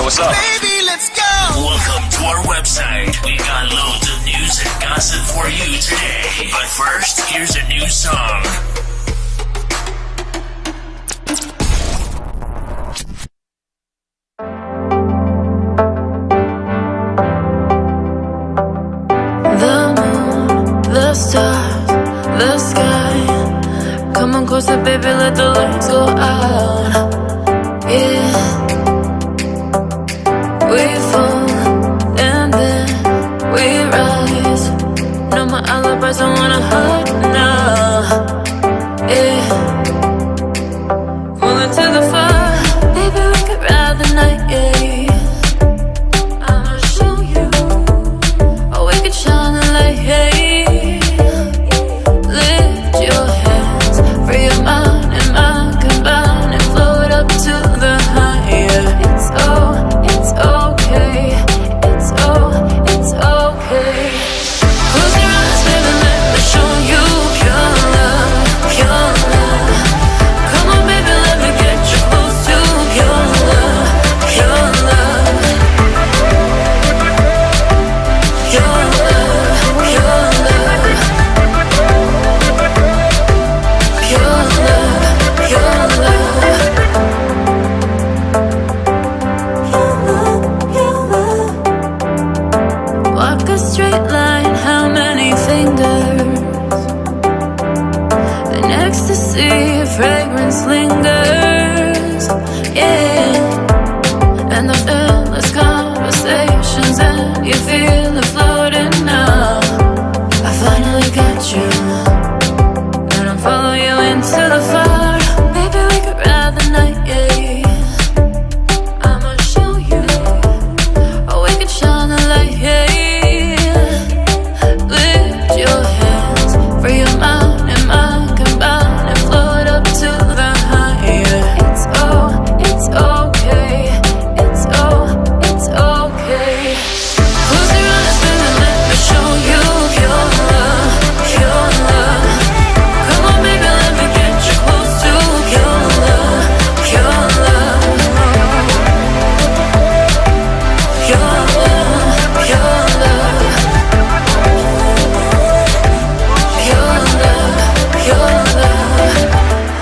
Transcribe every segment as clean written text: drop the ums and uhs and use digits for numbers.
what's up? Baby, let's go! Welcome to our website. We got loads of news and gossip for you today. But first, here's a new song. The moon, the stars, the sky. Come on closer, baby, let the lights go out. Yeah. We fall and then we rise. No more alibis, I wanna hurt now. Yeah. Falling to the fire, baby, we could ride the night, yeah. I'ma show you, or we could shine the light, hey. Lift your hands, free your mind and mind combine and float up to the higher. It's okay, it's okay. Close your eyes, baby, let me show you pure love, pure love. Come on, baby, let me get you close to pure love, pure love. Pure love, pure love. Pure love, pure love. Walk a straight line, how many fingers? An ecstasy, fragrance lingers, yeah. And those endless conversations, and you feel it floating now. I finally got you, and I'm following you into the fire. Baby, we could ride the night, yeah. I'ma show you, or we could shine the light, yeah. Lift your hands, free your mind and mind combine and float up to the higher. It's okay, it's okay. Close your eyes, baby, let me show you pure love, pure love. Come on, baby, let me get you close to pure love, pure love. Pure love, pure love. Pure love, pure love.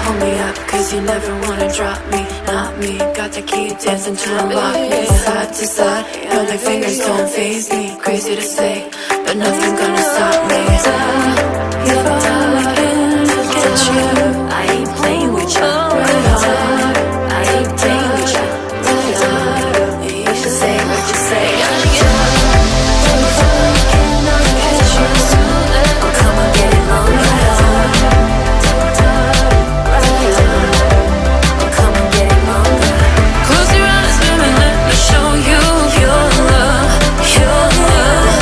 Hold me up, cause you never wanna drop me, not me. Got the key, dancing to unlock me. Side to side, know like fingers don't faze me. Crazy to say, but nothing's gonna stop me. You're talking to get you. I ain't playing with you. I ain't playing with you. You should say what you say. Oh, come on, get it on me. Oh, come on, get it on me. Close your eyes, baby, let me show you pure love, pure love.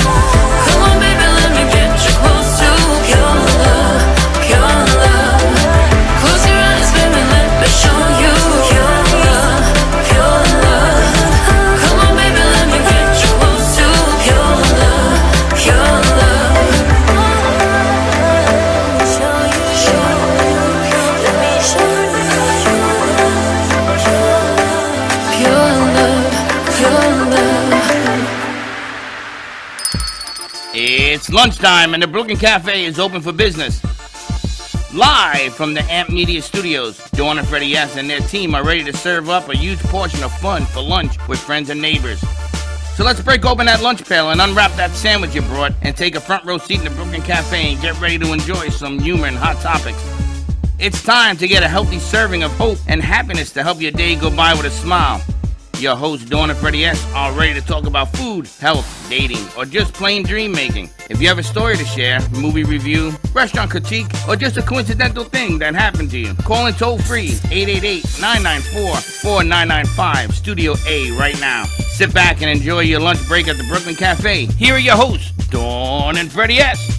Come on, baby, let me get you close to pure love, pure love. Close your eyes, baby, let me show you pure love, pure love. Come on, baby, let me get you close to pure love, pure love. Show you, let me show you pure love, pure love. It's lunchtime and the Brooklyn Cafe is open for business. Live from the Amp Media Studios, Dawn and Freddie S. and their team are ready to serve up a huge portion of fun for lunch with friends and neighbors. So let's break open that lunch pail and unwrap that sandwich you brought and take a front row seat in the Brooklyn Cafe and get ready to enjoy some humor and hot topics. It's time to get a healthy serving of hope and happiness to help your day go by with a smile. Your hosts, Dawn and Freddie S., are ready to talk about food, health, dating, or just plain dream making. If you have a story to share, movie review, restaurant critique, or just a coincidental thing that happened to you, call in toll free 888-994-4995, Studio A right now. Sit back and enjoy your lunch break at the Brooklyn Cafe. Here are your hosts, Dawn and Freddie S.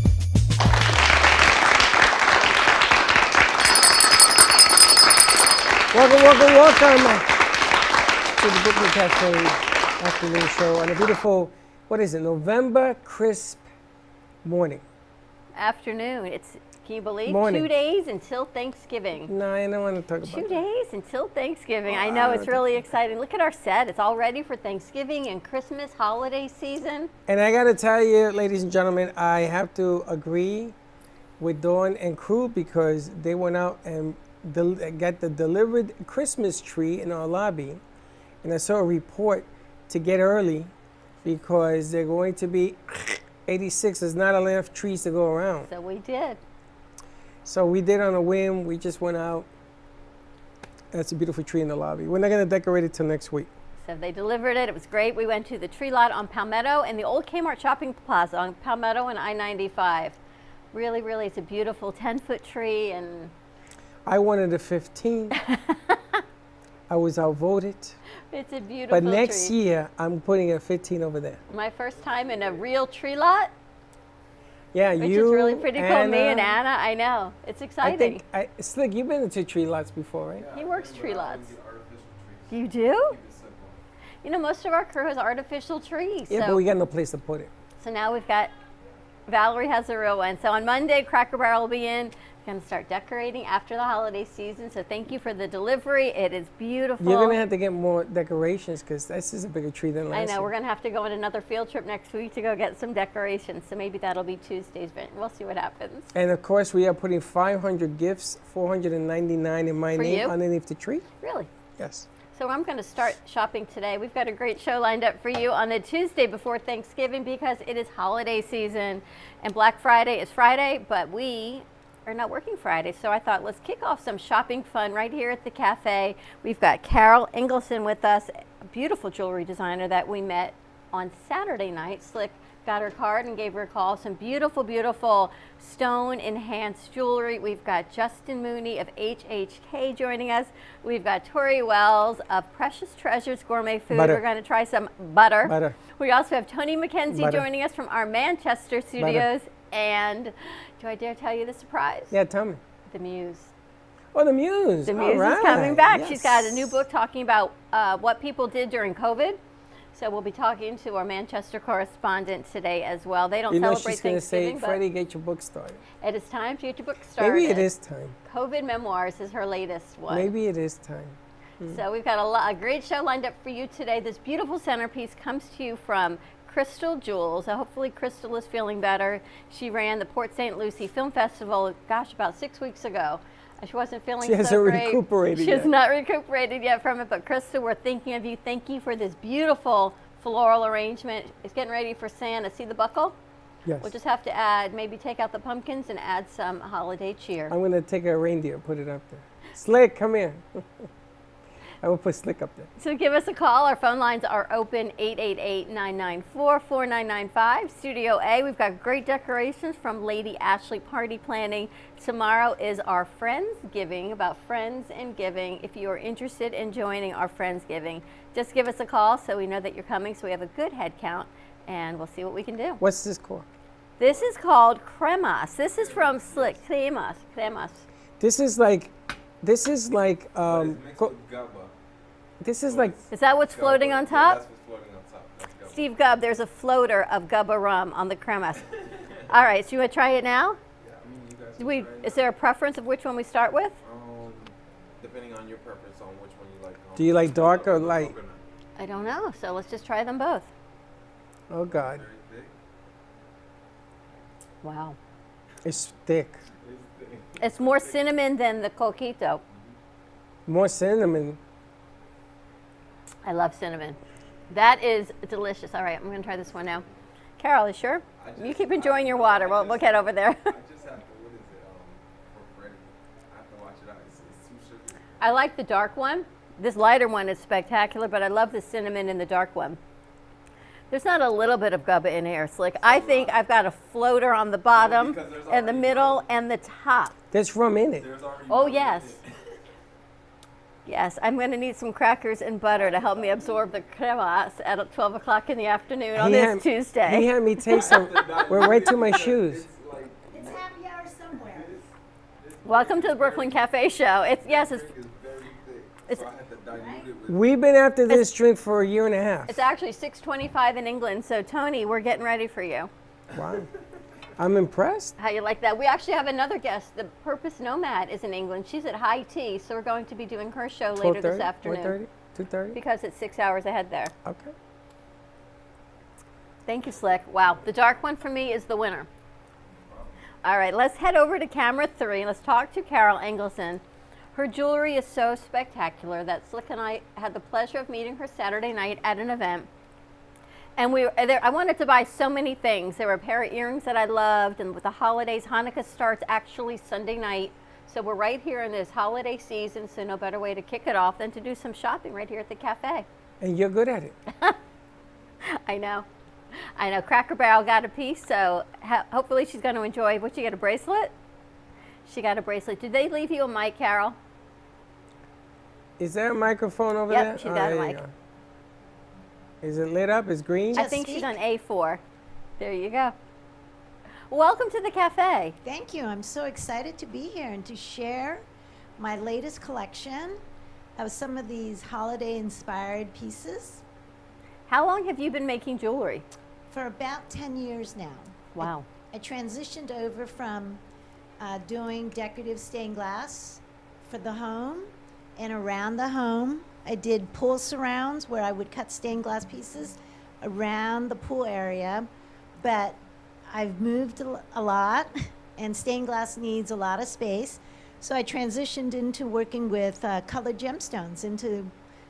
Welcome to the Brooklyn Cafe afternoon show on a beautiful, what is it, November crisp morning. Afternoon. It's Can you believe? Morning. 2 days until Thanksgiving. No, I don't want to talk about 2 that. days until Thanksgiving. I know, it's really exciting. Look at our set. It's all ready for Thanksgiving and Christmas holiday season. And I got to tell you, ladies and gentlemen, I have to agree with Dawn and crew because they went out and got the delivered Christmas tree in our lobby. And I saw a report to get early because they're going to be 86. There's not enough trees to go around. So we did. So we did on a whim. We just went out. That's a beautiful tree in the lobby. We're not going to decorate it till next week. So they delivered it. It was great. We went to the tree lot on Palmetto and the old Kmart shopping plaza on Palmetto and I-95. Really, really, it's a beautiful 10-foot tree. And I wanted a 15. I was outvoted. it's a beautiful But next tree. year, I'm putting a 15 over there. My first time in a real tree lot, Yeah, which you, is really pretty cool. Anna, Me and Anna, I know. It's exciting. Slick, you've been to tree lots before, right? He works tree lots. You do? You know, most of our crew has artificial trees. Yeah, so, but we got no place to put it. so now we've got, Valerie has a real one. So on Monday, Cracker Barrel will be in. We're going to start decorating after the holiday season. So thank you for the delivery. It is beautiful. You're going to have to get more decorations because this is a bigger tree than last I year. know, we're going to have to go on another field trip next week to go get some decorations. So maybe that'll be Tuesday's event. We'll see what happens. And of course, we are putting 500 gifts, 499 in my For name you? underneath the tree. Really? Yes. So I'm going to start shopping today. We've got a great show lined up for you on the Tuesday before Thanksgiving because it is holiday season and Black Friday is Friday, but we are not working Friday. So I thought let's kick off some shopping fun right here at the cafe. We've got Carol Engelson with us, a beautiful jewelry designer that we met on Saturday night. Slick got her card and gave her a call. Some beautiful, beautiful stone enhanced jewelry. We've got Justin Mooney of HHK joining us. We've got Tori Wells of Precious Treasures Gourmet Foods. Butter. We're going to try some butter. Butter. We also have Toni Mackenzie Butter. joining us from our Manchester studios. And do I dare tell you the surprise? Yeah, tell me. The Muse. Oh, the Muse. The All Muse right. is coming back. Yes. She's got a new book talking about what people did during COVID. So we'll be talking to our Manchester correspondent today as well. They don't You know, celebrate she's going to say, Thanksgiving, Freddie, get your book started. but it is time to get your book started. Maybe it is time. COVID Memoirs is her latest one. Maybe it is time. So we've got a great show lined up for you today. This beautiful centerpiece comes to you from Crystal Jewels. So hopefully Crystal is feeling better. She ran the Port St. Lucie Film Festival, gosh, about 6 weeks ago. She wasn't feeling She so hasn't great. recuperated She has yet. not recuperated yet from it. But Crystal, we're thinking of you. Thank you for this beautiful floral arrangement. It's getting ready for Santa. See the buckle? Yes. We'll just have to add, maybe take out the pumpkins and add some holiday cheer. I'm going to take a reindeer, put it up there. Slick, come here. I will put Slick up there. So give us a call. Our phone lines are open, 888-994-4995. Studio A, we've got great decorations from Lady Ashley Party Planning. Tomorrow is our Friendsgiving, about friends and giving. If you are interested in joining our Friendsgiving, just give us a call so we know that you're coming, so we have a good head count, and we'll see what we can do. What's this called? This is called cremas. This is from Slick. Cremas. This is like this is like Is that what's floating on top? That's what's floating on top. That's Gubba. Steve Gubb, there's a floater of Gubba rum on the cremas. All right, so you want to try it now? Yeah, I mean, you guys can try it Is there a preference of which one we start with? depending on your preference on which one you like. Do you like dark or light? Coconut. I don't know, so let's just try them both. Oh God, Very thick. Wow. it's thick. It's thick. It's more cinnamon than the coquito. More cinnamon. I love cinnamon. That is delicious. All right, I'm going to try this one now. Carol, you sure? You keep enjoying your water. We'll get over there. I just have to, what is it, for Freddie? I have to watch it out. It's too sugary. I like the dark one. This lighter one is spectacular, but I love the cinnamon in the dark one. There's not a little bit of Gubba in here, Slick. I think I've got a floater on the bottom, because there's and the already middle, and the top. There's rum in it. There's already Oh, rum in yes. it. Yes, I'm going to need some crackers and butter to help me absorb the cremas at 12 o'clock in the afternoon on this He Tuesday. had me taste some. We're right to my shoes. It's like, It's happy hour somewhere. Welcome to the Brooklyn Cafe Show. It's it's very thick. It's- So I had to dilute it with We've been after this drink for a year and a half. It's actually 6:25 in England, so Tony, we're getting ready for you. Wow. I'm impressed. How you like that? We actually have another guest. The Purpose Nomad is in England. She's at high tea, so we're going to be doing her show later this 12:30, afternoon 1:30, 2:30. because it's 6 hours ahead there. Okay. Thank you, Slick. Wow, the dark one for me is the winner. All right, let's head over to camera 3. Let's talk to Carol Engelson. Her jewelry is so spectacular that Slick and I had the pleasure of meeting her Saturday night at an event. And I wanted to buy so many things. There were a pair of earrings that I loved, and with the holidays, Hanukkah starts actually Sunday night. So we're right here in this holiday season, so no better way to kick it off than to do some shopping right here at the cafe. And you're good at it. I know. Cracker Barrel got a piece, so hopefully she's going to enjoy. What, you get a bracelet? She got a bracelet. Did they leave you a mic, Carol? Is there a microphone over Yep, there? she's got there a you mic. go. Is it lit up? It's green? I think she's on A4. There you go. Welcome to the cafe. Thank you. I'm so excited to be here and to share my latest collection of some of these holiday-inspired pieces. How long have you been making jewelry? For about 10 years now. Wow. I transitioned over from doing decorative stained glass for the home and around the home. I did pool surrounds where I would cut stained glass pieces around the pool area, but I've moved a lot, and stained glass needs a lot of space. So I transitioned into working with colored gemstones, into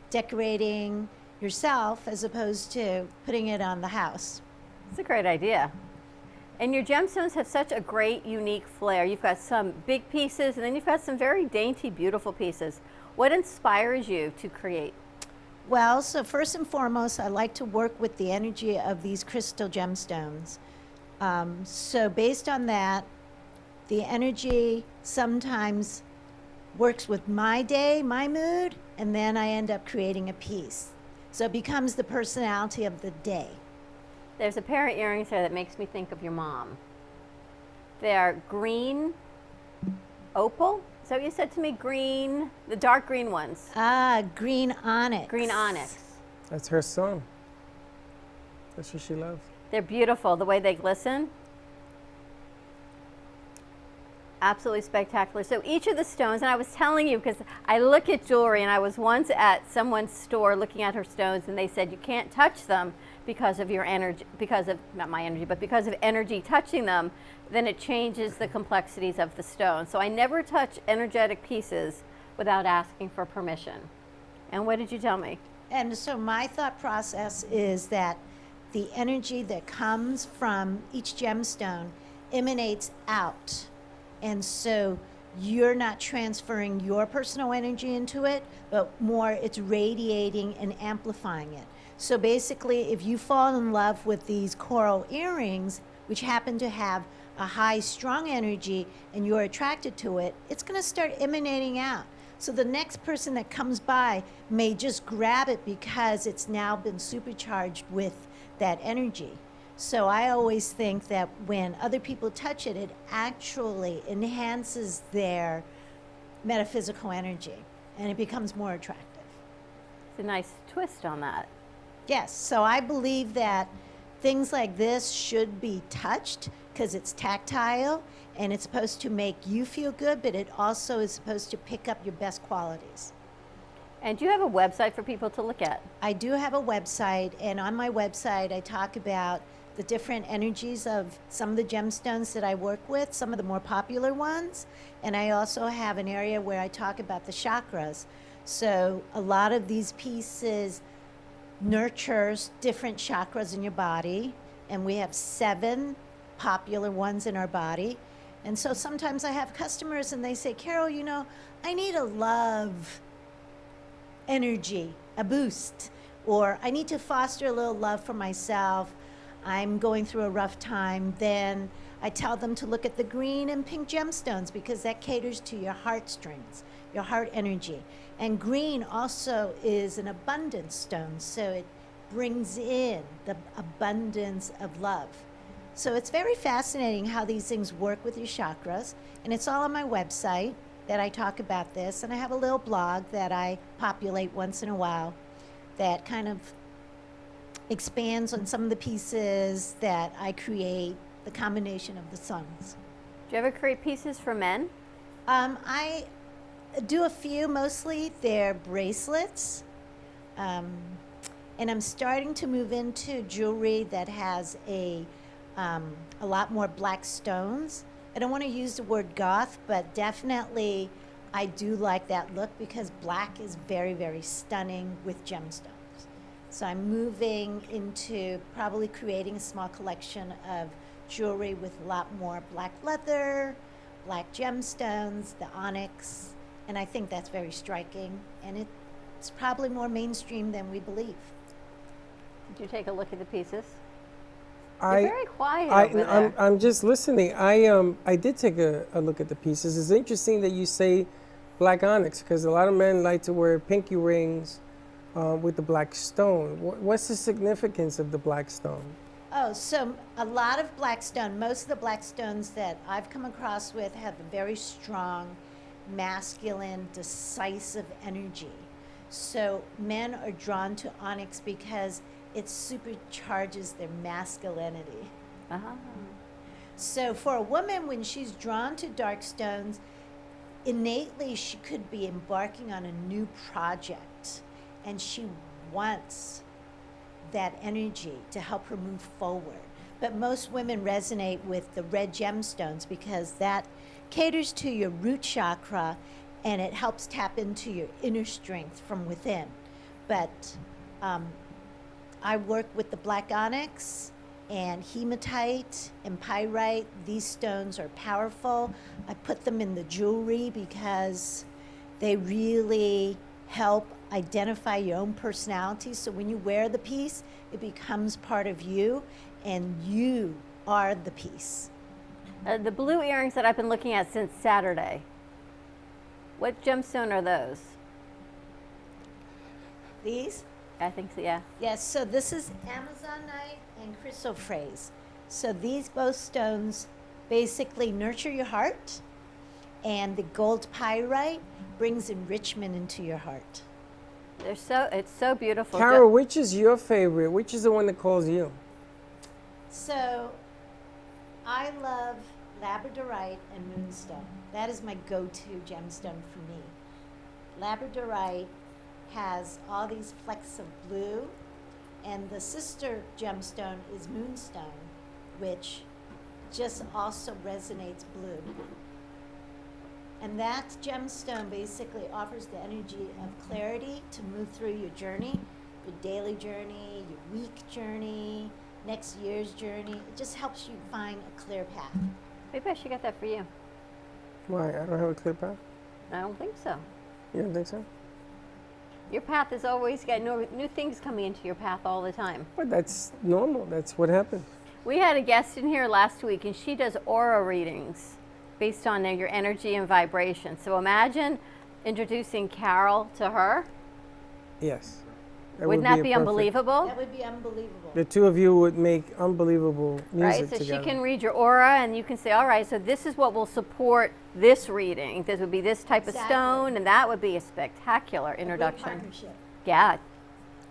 decorating yourself as opposed to putting it on the house. It's a great idea. And your gemstones have such a great, unique flair. You've got some big pieces, and then you've got some very dainty, beautiful pieces. What inspires you to create? Well, so first and foremost, I like to work with the energy of these crystal gemstones. So based on that, the energy sometimes works with my day, my mood, and then I end up creating a piece. So it becomes the personality of the day. There's a pair of earrings here that makes me think of your mom. They're green opal. Is that what you said to me? Green, the dark green ones. Green onyx. Green onyx. That's her song. That's what she loves. They're beautiful, the way they glisten. Absolutely spectacular. So each of the stones, and I was telling you because I look at jewelry, and I was once at someone's store looking at her stones, and they said you can't touch them because of your energy, because of, not my energy, but because of energy touching them, then it changes the complexities of the stone. So I never touch energetic pieces without asking for permission. And what did you tell me? And so my thought process is that the energy that comes from each gemstone emanates out. And so you're not transferring your personal energy into it, but more it's radiating and amplifying it. So basically, if you fall in love with these coral earrings, which happen to have a high, strong energy, and you're attracted to it, it's going to start emanating out. So the next person that comes by may just grab it because it's now been supercharged with that energy. So I always think that when other people touch it, it actually enhances their metaphysical energy, and it becomes more attractive. It's a nice twist on that. Yes, so I believe that things like this should be touched because it's tactile and it's supposed to make you feel good, but it also is supposed to pick up your best qualities. And do you have a website for people to look at? I do have a website, and on my website I talk about the different energies of some of the gemstones that I work with, some of the more popular ones, and I also have an area where I talk about the chakras. So a lot of these pieces nurtures different chakras in your body, and we have 7 popular ones in our body. And so sometimes I have customers and they say, Carol, you know, I need a love energy, a boost, or I need to foster a little love for myself. I'm going through a rough time. Then I tell them to look at the green and pink gemstones because that caters to your heartstrings, your heart energy. And green also is an abundance stone, so it brings in the abundance of love. So it's very fascinating how these things work with your chakras, and it's all on my website that I talk about this, and I have a little blog that I populate once in a while that kind of expands on some of the pieces that I create the combination of the suns. Do you ever create pieces for men? I do a few, mostly they're bracelets. And I'm starting to move into jewelry that has a lot more black stones. I don't want to use the word goth, but definitely I do like that look because black is very, very stunning with gemstones. So I'm moving into probably creating a small collection of jewelry with a lot more black leather, black gemstones, the onyx, and I think that's very striking, and it's probably more mainstream than we believe. Did you take a look at the pieces? I, You're very quiet over there. I'm just listening. I did take a look at the pieces. It's interesting that you say black onyx because a lot of men like to wear pinky rings with the black stone. What's the significance of the black stone? Oh, so a lot of black stone, most of the black stones that I've come across with have a very strong, masculine, decisive energy. So men are drawn to onyx because it supercharges their masculinity. Uh-huh. So for a woman, when she's drawn to dark stones, innately she could be embarking on a new project, and she wants that energy to help her move forward. But most women resonate with the red gemstones because that caters to your root chakra and it helps tap into your inner strength from within. But I work with the black onyx and hematite and pyrite. These stones are powerful. I put them in the jewelry because they really help identify your own personality. So when you wear the piece, it becomes part of you and you are the piece. The blue earrings that I've been looking at since Saturday, what gemstone are those? These? I think so, yeah. Yes, so this is Amazonite and chrysoprase. So these both stones basically nurture your heart, and the gold pyrite brings enrichment into your heart. It's so beautiful. Carol, which is your favorite? Which is the one that calls you? So I love labradorite and moonstone. That is my go-to gemstone for me. Labradorite has all these flecks of blue, and the sister gemstone is moonstone, which just also resonates blue. And that gemstone basically offers the energy of clarity to move through your journey, your daily journey, your week journey, next year's journey. It just helps you find a clear path. Maybe I should get that for you. Why? I don't have a clear path? I don't think so. You don't think so? Your path has always got new things coming into your path all the time. But that's normal. That's what happens. We had a guest in here last week, and she does aura readings based on your energy and vibration. So imagine introducing Carol to her. Yes. Wouldn't that be unbelievable? That would be unbelievable. The two of you would make unbelievable music Right, so together. she can read your aura, and you can say, all right, so this is what will support this reading. This would be this type of Exactly. stone, and that would be a spectacular A good introduction. partnership. Yeah,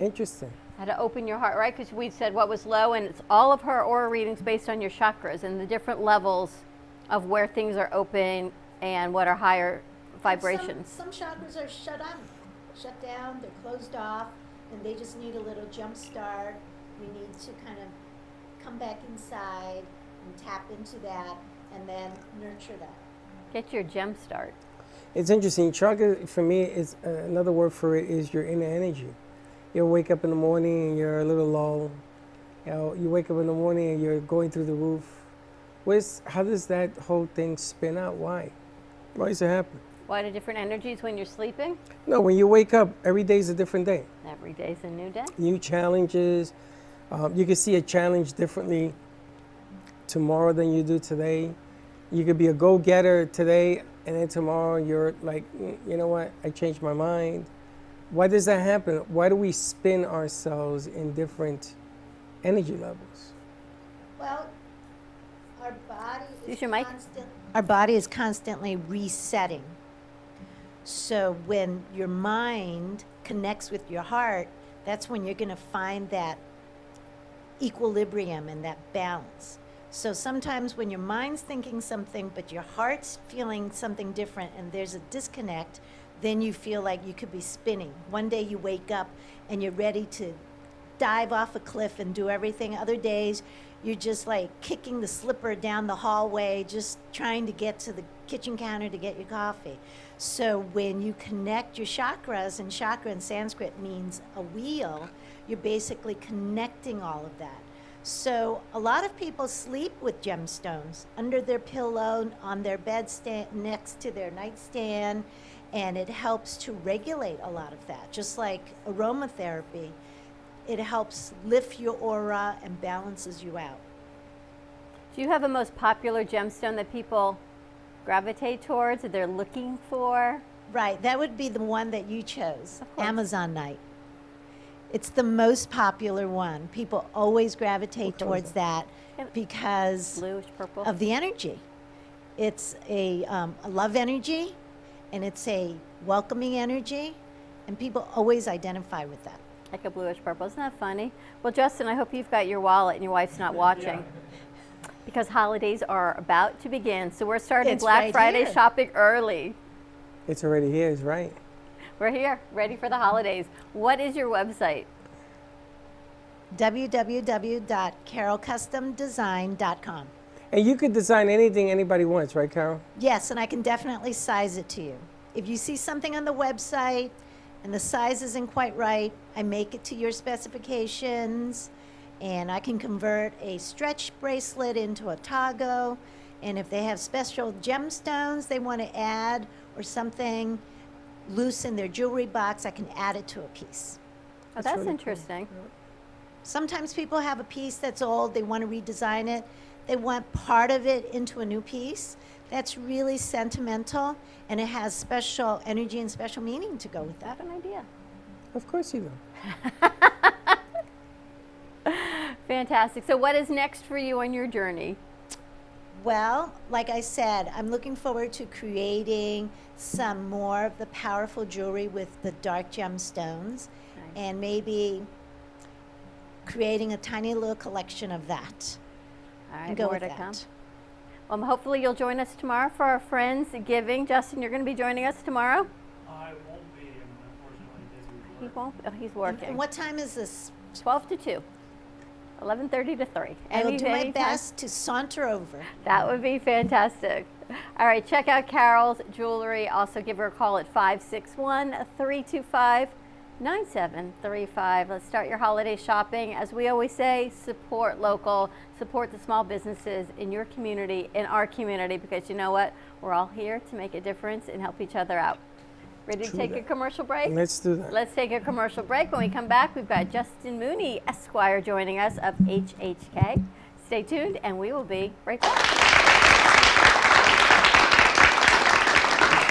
Interesting. how to open your heart, right? Because we said what was low, and it's all of her aura readings based on your chakras and the different levels of where things are open and what are higher vibrations. Some chakras are shut down, they're closed off, and they just need a little jump start. We need to kind of come back inside and tap into that and then nurture that. Get your gem start. It's interesting. Chakra, for me, is another word for it is your inner energy. You wake up in the morning and you're a little lull. You wake up in the morning and you're going through the roof. How does that whole thing spin out? Why? Why does it happen? Why do different energies when you're sleeping? No, when you wake up, every day is a different day. Every day's a new day. New challenges. You can see a challenge differently tomorrow than you do today. You could be a go-getter today, and then tomorrow you're like, you know what, I changed my mind. Why does that happen? Why do we spin ourselves in different energy levels? Well, our body Use your mic. Our body is constantly resetting. So when your mind connects with your heart, that's when you're going to find that equilibrium and that balance. So sometimes when your mind's thinking something, but your heart's feeling something different, and there's a disconnect, then you feel like you could be spinning. One day you wake up and you're ready to dive off a cliff and do everything. Other days, you're just like kicking the slipper down the hallway, just trying to get to the kitchen counter to get your coffee. So when you connect your chakras, and chakra in Sanskrit means a wheel, you're basically connecting all of that. So a lot of people sleep with gemstones under their pillow, on their bedstand, next to their nightstand, and it helps to regulate a lot of that. Just like aromatherapy, it helps lift your aura and balances you out. Do you have a most popular gemstone that people gravitate towards, or they're looking for? Right, that would be the one that you chose, Of course. Amazonite. It's the most popular one. People always gravitate towards that because Bluish purple? of the energy. It's a love energy, and it's a welcoming energy, and people always identify with that. Like a bluish purple. Isn't that funny? Well, Justin, I hope you've got your wallet and your wife's not watching. Because holidays are about to begin. So we're starting It's Black right Friday here. shopping early. It's already here, it's right. We're here, ready for the holidays. What is your website? www.carolcustomdesign.com. And you could design anything anybody wants, right, Carol? Yes, and I can definitely size it to you. If you see something on the website and the size isn't quite right, I make it to your specifications, and I can convert a stretch bracelet into a tago. And if they have special gemstones they want to add or something loose in their jewelry box, I can add it to a piece. Oh, that's really cool. interesting. Sometimes people have a piece that's old, they want to redesign it. They want part of it into a new piece. That's really sentimental, and it has special energy and special meaning to go with that. Good idea. Of course you do. Fantastic. So what is next for you on your journey? Well, like I said, I'm looking forward to creating some more of the powerful jewelry with the dark gemstones, and maybe creating a tiny little collection of that. All right, And go more with to that. come. Well, hopefully you'll join us tomorrow for our Friends Giving. Justin, you're going to be joining us tomorrow? I won't be. I'm unfortunately busy with He work. won't. Oh, he's And working. what time is this? 12 to 2. 11:30 to 3. I will do my Anytime. best to saunter over. That would be fantastic. All right, check out Carol's jewelry. Also give her a call at 561-325-9735. Let's start your holiday shopping. As we always say, support local, support the small businesses in your community, in our community, because you know what? We're all here to make a difference and help each other out. Ready to True take that. a commercial break? Let's do that. Let's take a commercial break. When we come back, we've got Justin Mooney, Esquire, joining us of HHK. Stay tuned, and we will be right back.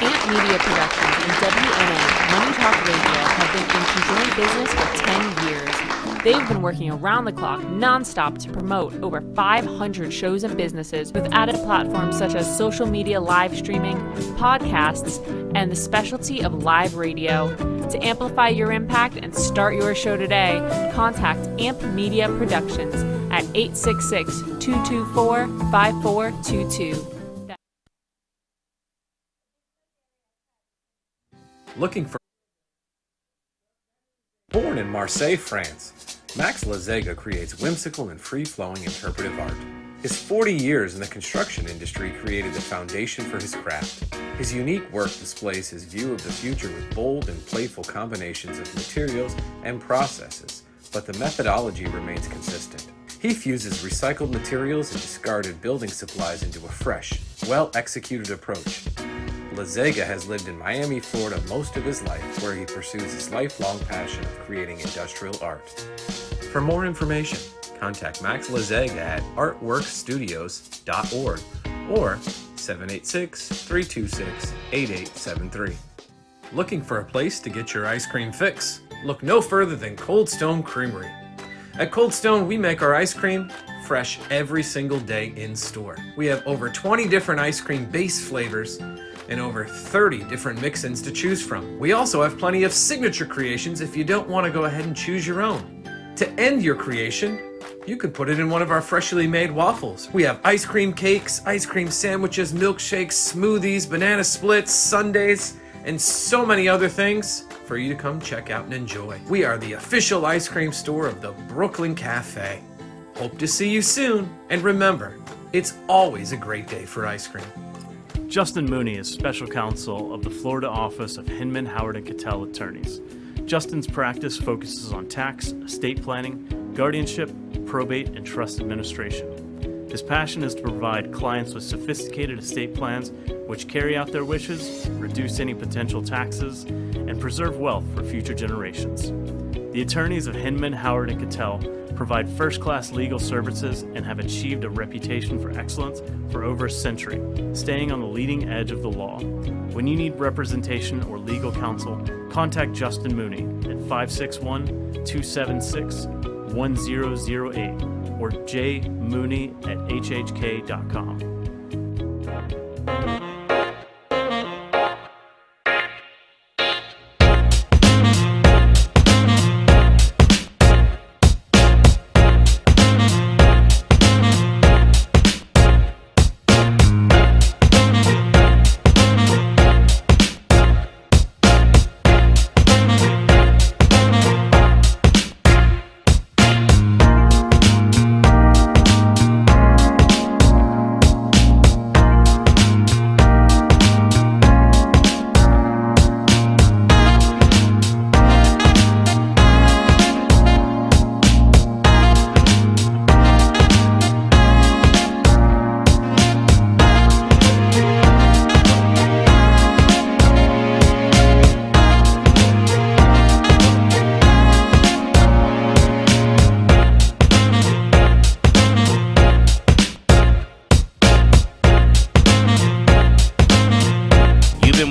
Amp Media Productions and WNA Money Talk Radio have been in conjoined business for 10 years. They've been working around the clock, nonstop, to promote over 500 shows and businesses with added platforms such as social media live streaming, podcasts, and the specialty of live radio. To amplify your impact and start your show today, contact Amp Media Productions at 866-224-5422. Looking for... Born in Marseille, France, Max Lazega creates whimsical and free-flowing interpretive art. His 40 years in the construction industry created the foundation for his craft. His unique work displays his view of the future with bold and playful combinations of materials and processes, but the methodology remains consistent. He fuses recycled materials and discarded building supplies into a fresh, well-executed approach. Lazega has lived in Miami, Florida most of his life, where he pursues his lifelong passion of creating industrial art. For more information, contact Max Lazega at artworkstudios.org or 786-326-8873. Looking for a place to get your ice cream fix? Look no further than Cold Stone Creamery. At Cold Stone, we make our ice cream fresh every single day in store. We have over 20 different ice cream base flavors and over 30 different mix-ins to choose from. We also have plenty of signature creations if you don't want to go ahead and choose your own. To end your creation, You can put it in one of our freshly made waffles. We have ice cream cakes, ice cream sandwiches, milkshakes, smoothies, banana splits, sundaes, and so many other things for you to come check out and enjoy. We are the official ice cream store of the Brooklyn Cafe. Hope to see you soon. And remember, it's always a great day for ice cream. Justin Mooney is special counsel of the Florida office of Hinman, Howard & Cattell Attorneys. Justin's practice focuses on tax, estate planning, guardianship, probate, and trust administration. His passion is to provide clients with sophisticated estate plans which carry out their wishes, reduce any potential taxes, and preserve wealth for future generations. The attorneys of Hinman, Howard & Cattell provide first-class legal services and have achieved a reputation for excellence for over a century, staying on the leading edge of the law. When you need representation or legal counsel, contact Justin Mooney at 561-276-1008 or jmooney@hhk.com.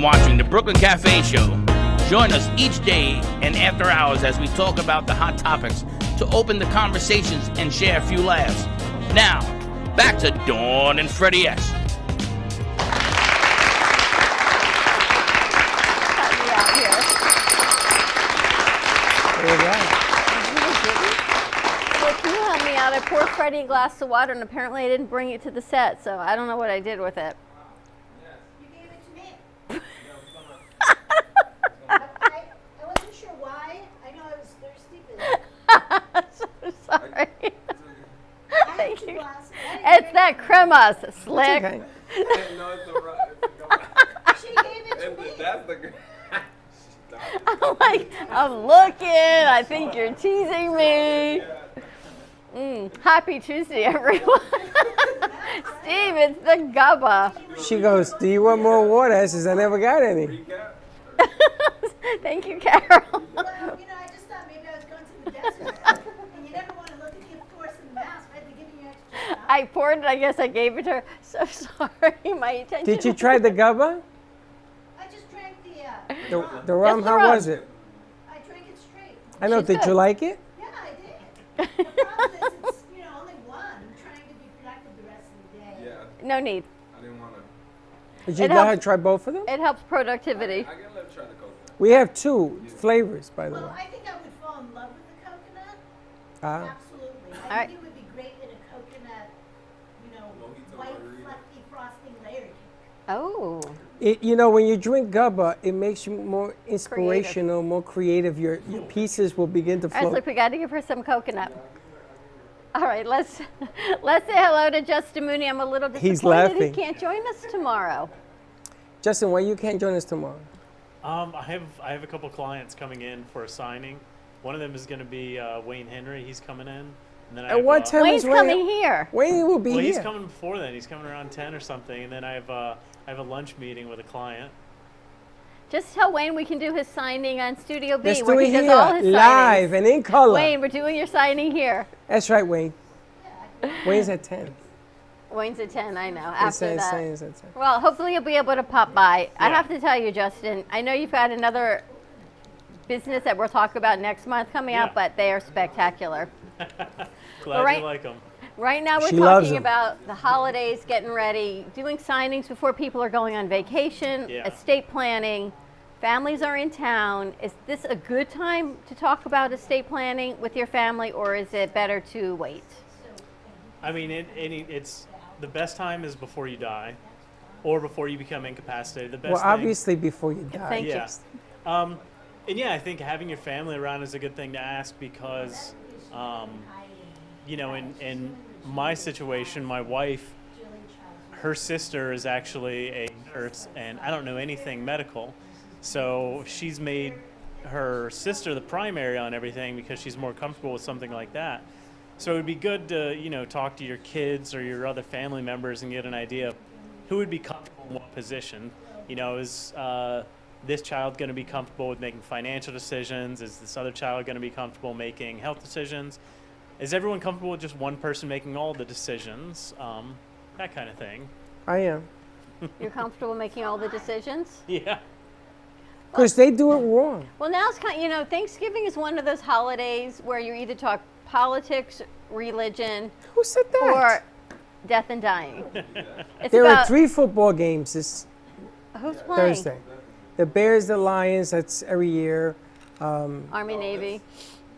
Watching the Brooklyn Cafe Show. Join us each day and after hours as we talk about the hot topics to open the conversations and share a few laughs. Now, back to Dawn and Freddie S. Can you help me out? I poured Freddie a glass of water and apparently I didn't bring it to the set, so I don't know what I did with it. Sorry. Thank you. It's that crema, slick. Okay. She gave it to me. That's the. I'm looking. I think you're teasing me. Happy Tuesday, everyone. Steve, it's the gubba. She goes, do you want more water? I says, I never got any. Thank you, Carol. Well, I just thought maybe I was going to the desert. And you never want to look at the force in the mouse, right? They're giving you extra stuff. I poured it. I guess I gave it to her. So sorry. My attention. Did you try the gubba? I just drank The rum, how was it? I drank it straight. I know, did you like it? Yeah, I did. The problem is it's, only one. I'm trying to be productive the rest of the day. Yeah, No need. I didn't want to. Did you It let her helps. try both of them? It helps productivity. I can let her try the coconut. We have two flavors, by the Well, way. I think I would fall in love with the coconut. Ah. Absolutely. All I right. think it would be great in a coconut, Mojito white, margarita. fluffy frosting layer cake. Oh. When you drink gubba, it makes you more inspirational, more creative. Your pieces will begin to All right, flow. look, we got to give her some coconut. All right, let's say hello to Justin Mooney. I'm a little disappointed He's laughing. he can't join us tomorrow. Justin, why you can't join us tomorrow? I have a couple clients coming in for a signing. One of them is going to be Wayne Henry. He's coming in. And then I At have, what time Wayne's is Wayne? coming here. Wayne will be Well, here. he's coming before then. He's coming around 10 or something. And then I have a lunch meeting with a client. Just tell Wayne we can do his signing on Studio B, Let's where do he it does all here, his live signings. and in color. Wayne, we're doing your signing here. That's right, Wayne. Wayne's at 10. Wayne's at 10, I know. It After says that. Wayne's at 10. Well, hopefully you'll be able to pop by. I Yeah. have to tell you, Justin, I know you've got another business that we'll talk about next month coming Yeah. out, but they are spectacular. Glad right- you like them. Right now we're She loves talking them. about the holidays, getting ready, doing signings before people are going on vacation, Yeah. estate planning. Families are in town. Is this a good time to talk about estate planning with your family, or is it better to wait? I mean, it's the best time is before you die, or before you become incapacitated. The best. Well, thing, obviously before you die. Thank you. yeah. And yeah, I think having your family around is a good thing to ask because, in my situation, my wife, her sister is actually a nurse, and I don't know anything medical, so she's made her sister the primary on everything because she's more comfortable with something like that. So it would be good to, talk to your kids or your other family members and get an idea of who would be comfortable in what position. Is this child going to be comfortable with making financial decisions? Is this other child going to be comfortable making health decisions? Is everyone comfortable with just one person making all the decisions? That kind of thing. I am. You're comfortable making all the decisions? Yeah. Because they do it wrong. Well, now it's kind of, Thanksgiving is one of those holidays where you either talk politics, religion, Who said that? or death and dying. It's There about are 3 football games this who's playing? Thursday. The Bears, the Lions, that's every year. Army, Navy.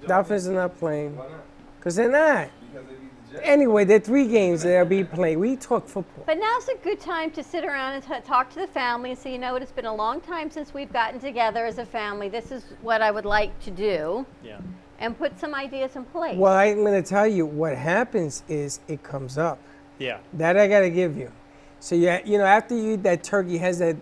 Dolphins are not playing. Why not? Because they're not. Because they beat the Jets. Anyway, there are 3 games that will be played. We talk football. But now's a good time to sit around and talk to the family and say, it's been a long time since we've gotten together as a family. This is what I would like to do. Yeah. And put some ideas in place. Well, I'm going to tell you what happens is it comes up. Yeah. That I got to give you. So, after you eat that turkey, has that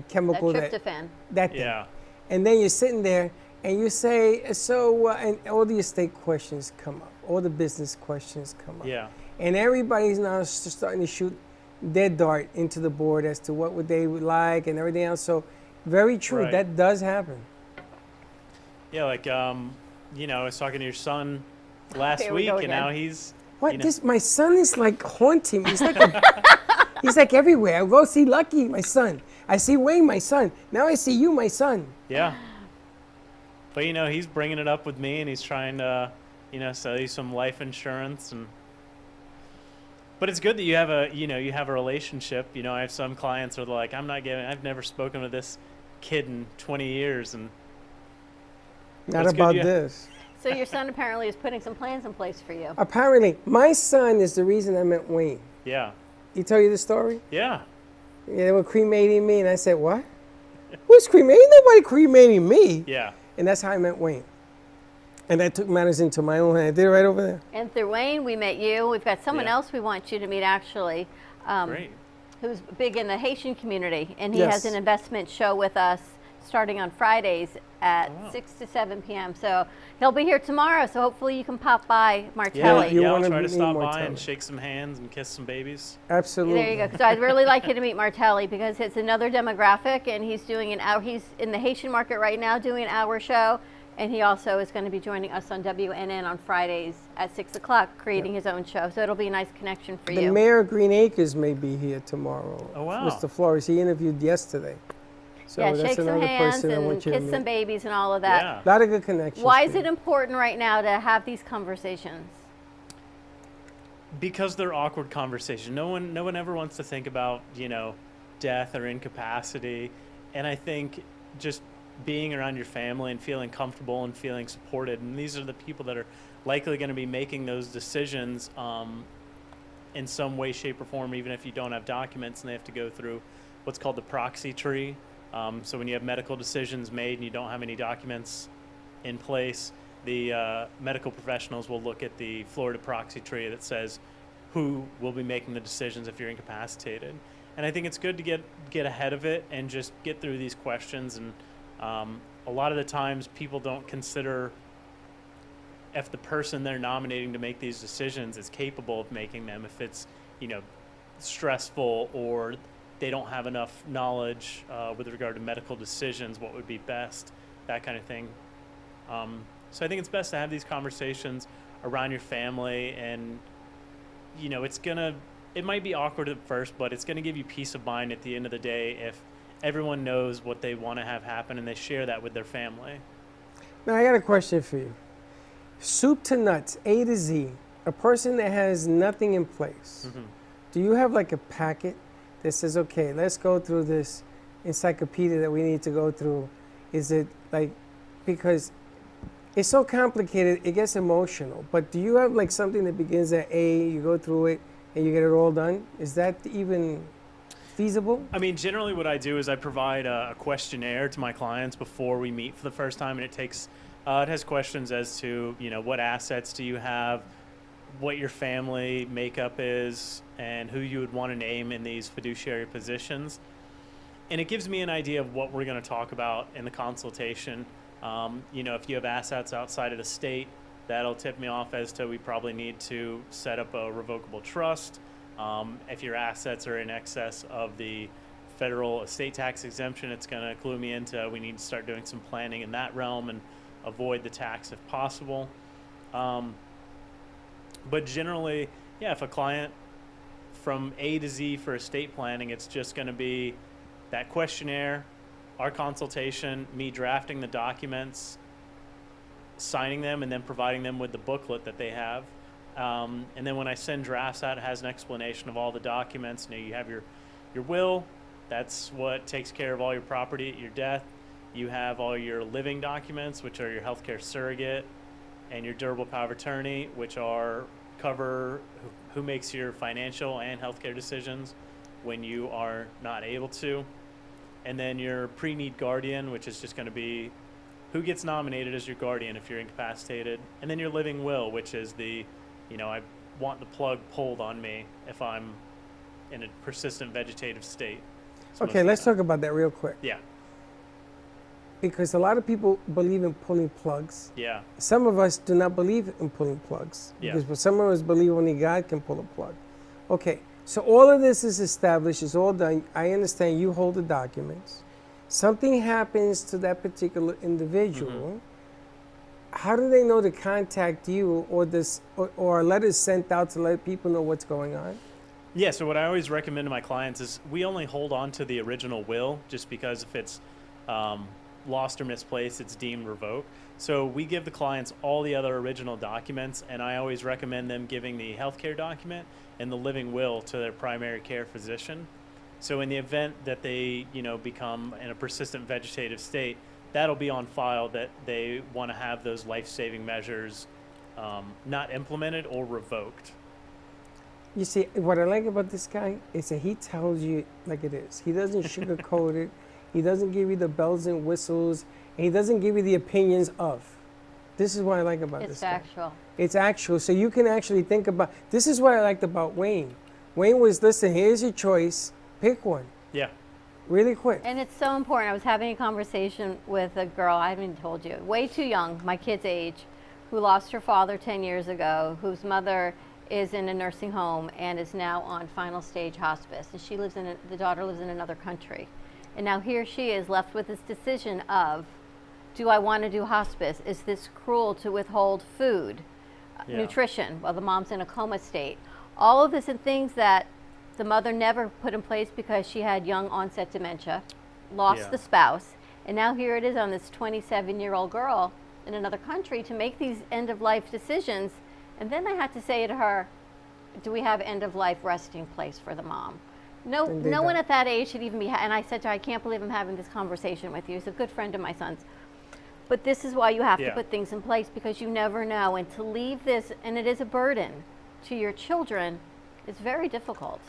chemical, that tryptophan. that thing. Yeah. And then you're sitting there and you say, and all the estate questions come up. All the business questions come up. Yeah. And everybody's now starting to shoot their dart into the board as to what would they would like and everything else. So, very true. Right. That does happen. Yeah, I was talking to your son last Here we week, go and again. now he's. What? My son is like haunting me. He's like he's like everywhere. I go see Lucky, my son. I see Wayne, my son. Now I see you, my son. Yeah. But he's bringing it up with me, and he's trying to, sell you some life insurance, but it's good that you have a relationship. I have some clients who are like, I've never spoken with this kid in 20 years, and Not it's good about you- this. So your son apparently is putting some plans in place for you. Apparently, my son is the reason I met Wayne. Yeah. He tell you the story? Yeah. Yeah, they were cremating me, and I said, what? Who's cremating? Ain't nobody cremating me. Yeah. And that's how I met Wayne. And I took matters into my own hand. I did it right over there. And through Wayne, we met you. We've got someone Yeah. else we want you to meet, actually, Great. who's big in the Haitian community. And he Yes. has an investment show with us starting on Fridays at 6 to 7 p.m. So he'll be here tomorrow. So hopefully you can pop by Martelli. You I'll wanna try to meet stop by Martelli. and shake some hands and kiss some babies. Absolutely. There you go. So I'd really like you to meet Martelli because it's another demographic, and he's doing an hour. He's in the Haitian market right now doing an hour show, and he also is going to be joining us on WNN on Fridays at 6 o'clock, creating his own show. So it'll be a nice connection for The you. mayor of Green Acres may be here tomorrow. Oh, wow. Mr. Flores. He interviewed yesterday. So Yeah, that's shake some another hands person I and want you to kiss some meet. babies and all of that. Yeah. A lot of good connections. Why is for it you. important right now to have these conversations? Because they're awkward conversations. No one ever wants to think about, death or incapacity. And I think just being around your family and feeling comfortable and feeling supported, and these are the people that are likely going to be making those decisions in some way, shape, or form, even if you don't have documents and they have to go through what's called the proxy tree. So when you have medical decisions made and you don't have any documents in place, the medical professionals will look at the Florida proxy tree that says who will be making the decisions if you're incapacitated. And I think it's good to get ahead of it and just get through these questions. And a lot of the times people don't consider if the person they're nominating to make these decisions is capable of making them, if it's, stressful or they don't have enough knowledge with regard to medical decisions, what would be best, that kind of thing. So I think it's best to have these conversations around your family, and it might be awkward at first, but it's gonna give you peace of mind at the end of the day if everyone knows what they want to have happen and they share that with their family. Now, I got a question for you. Soup to nuts, A to Z, a person that has nothing in place, do you have like a packet that says, okay, let's go through this encyclopedia that we need to go through? Is it like, because It's so complicated, it gets emotional. But do you have like something that begins at A, you go through it, and you get it all done? Is that even feasible? I mean, generally what I do is I provide a questionnaire to my clients before we meet for the first time, and it has questions as to, what assets do you have, what your family makeup is, and who you would want to name in these fiduciary positions. And it gives me an idea of what we're going to talk about in the consultation. If you have assets outside of the state, that'll tip me off as to we probably need to set up a revocable trust. If your assets are in excess of the federal estate tax exemption, it's going to clue me into we need to start doing some planning in that realm and avoid the tax if possible. But generally, if a client from A to Z for estate planning, it's just going to be that questionnaire, our consultation, me drafting the documents, signing them, and then providing them with the booklet that they have. And then when I send drafts out, it has an explanation of all the documents. You have your will. That's what takes care of all your property at your death. You have all your living documents, which are your healthcare surrogate, and your durable power of attorney, which cover who makes your financial and healthcare decisions when you are not able to. And then your pre-need guardian, which is just going to be who gets nominated as your guardian if you're incapacitated. And then your living will, which is I want the plug pulled on me if I'm in a persistent vegetative state. Okay, let's talk about that real quick. Yeah. Because a lot of people believe in pulling plugs. Yeah. Some of us do not believe in pulling plugs. Yeah. Because some of us believe only God can pull a plug. Okay, so all of this is established, it's all done. I understand you hold the documents. Something happens to that particular individual. Mm-hmm. How do they know to contact you, or letters sent out to let people know what's going on? Yeah, so what I always recommend to my clients is we only hold on to the original will, just because if it's lost or misplaced, it's deemed revoked. So we give the clients all the other original documents, and I always recommend them giving the healthcare document and the living will to their primary care physician. So in the event that they, become in a persistent vegetative state, that'll be on file that they want to have those life-saving measures not implemented or revoked. You see, what I like about this guy is that he tells you like it is. He doesn't sugarcoat it. He doesn't give you the bells and whistles. And he doesn't give you the opinions of. This is what I like about this guy. It's factual. It's actual. So you can actually think about, this is what I liked about Wayne. Wayne was, listen, here's your choice. Pick one. Yeah. Really quick. And it's so important. I was having a conversation with a girl, I haven't even told you, way too young, my kid's age, who lost her father 10 years ago, whose mother is in a nursing home and is now on final stage hospice. And the daughter lives in another country. And now here she is left with this decision of, do I want to do hospice? Is this cruel to withhold food, nutrition, while the mom's in a coma state? All of this and things that the mother never put in place because she had young onset dementia, lost the spouse, and now here it is on this 27-year-old girl in another country to make these end-of-life decisions. And then I had to say to her, do we have end-of-life resting place for the mom? No one at that age should even be, and I said to her, I can't believe I'm having this conversation with you. He's a good friend of my son's. But this is why you have to put things in place, because you never know. And to leave this, and it is a burden to your children, is very difficult.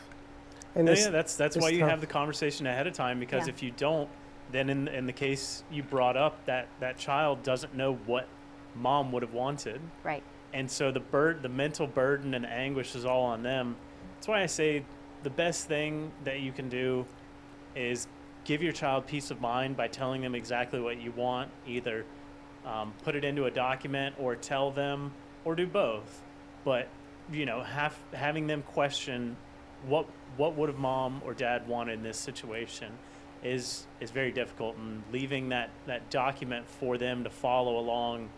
And that's why you have the conversation ahead of time, because if you don't, then in the case you brought up, that child doesn't know what mom would have wanted. Right. And so the mental burden and anguish is all on them. That's why I say the best thing that you can do is give your child peace of mind by telling them exactly what you want. Either put it into a document or tell them, or do both. But having them question what would have mom or dad wanted in this situation is very difficult, and leaving that document for them to follow along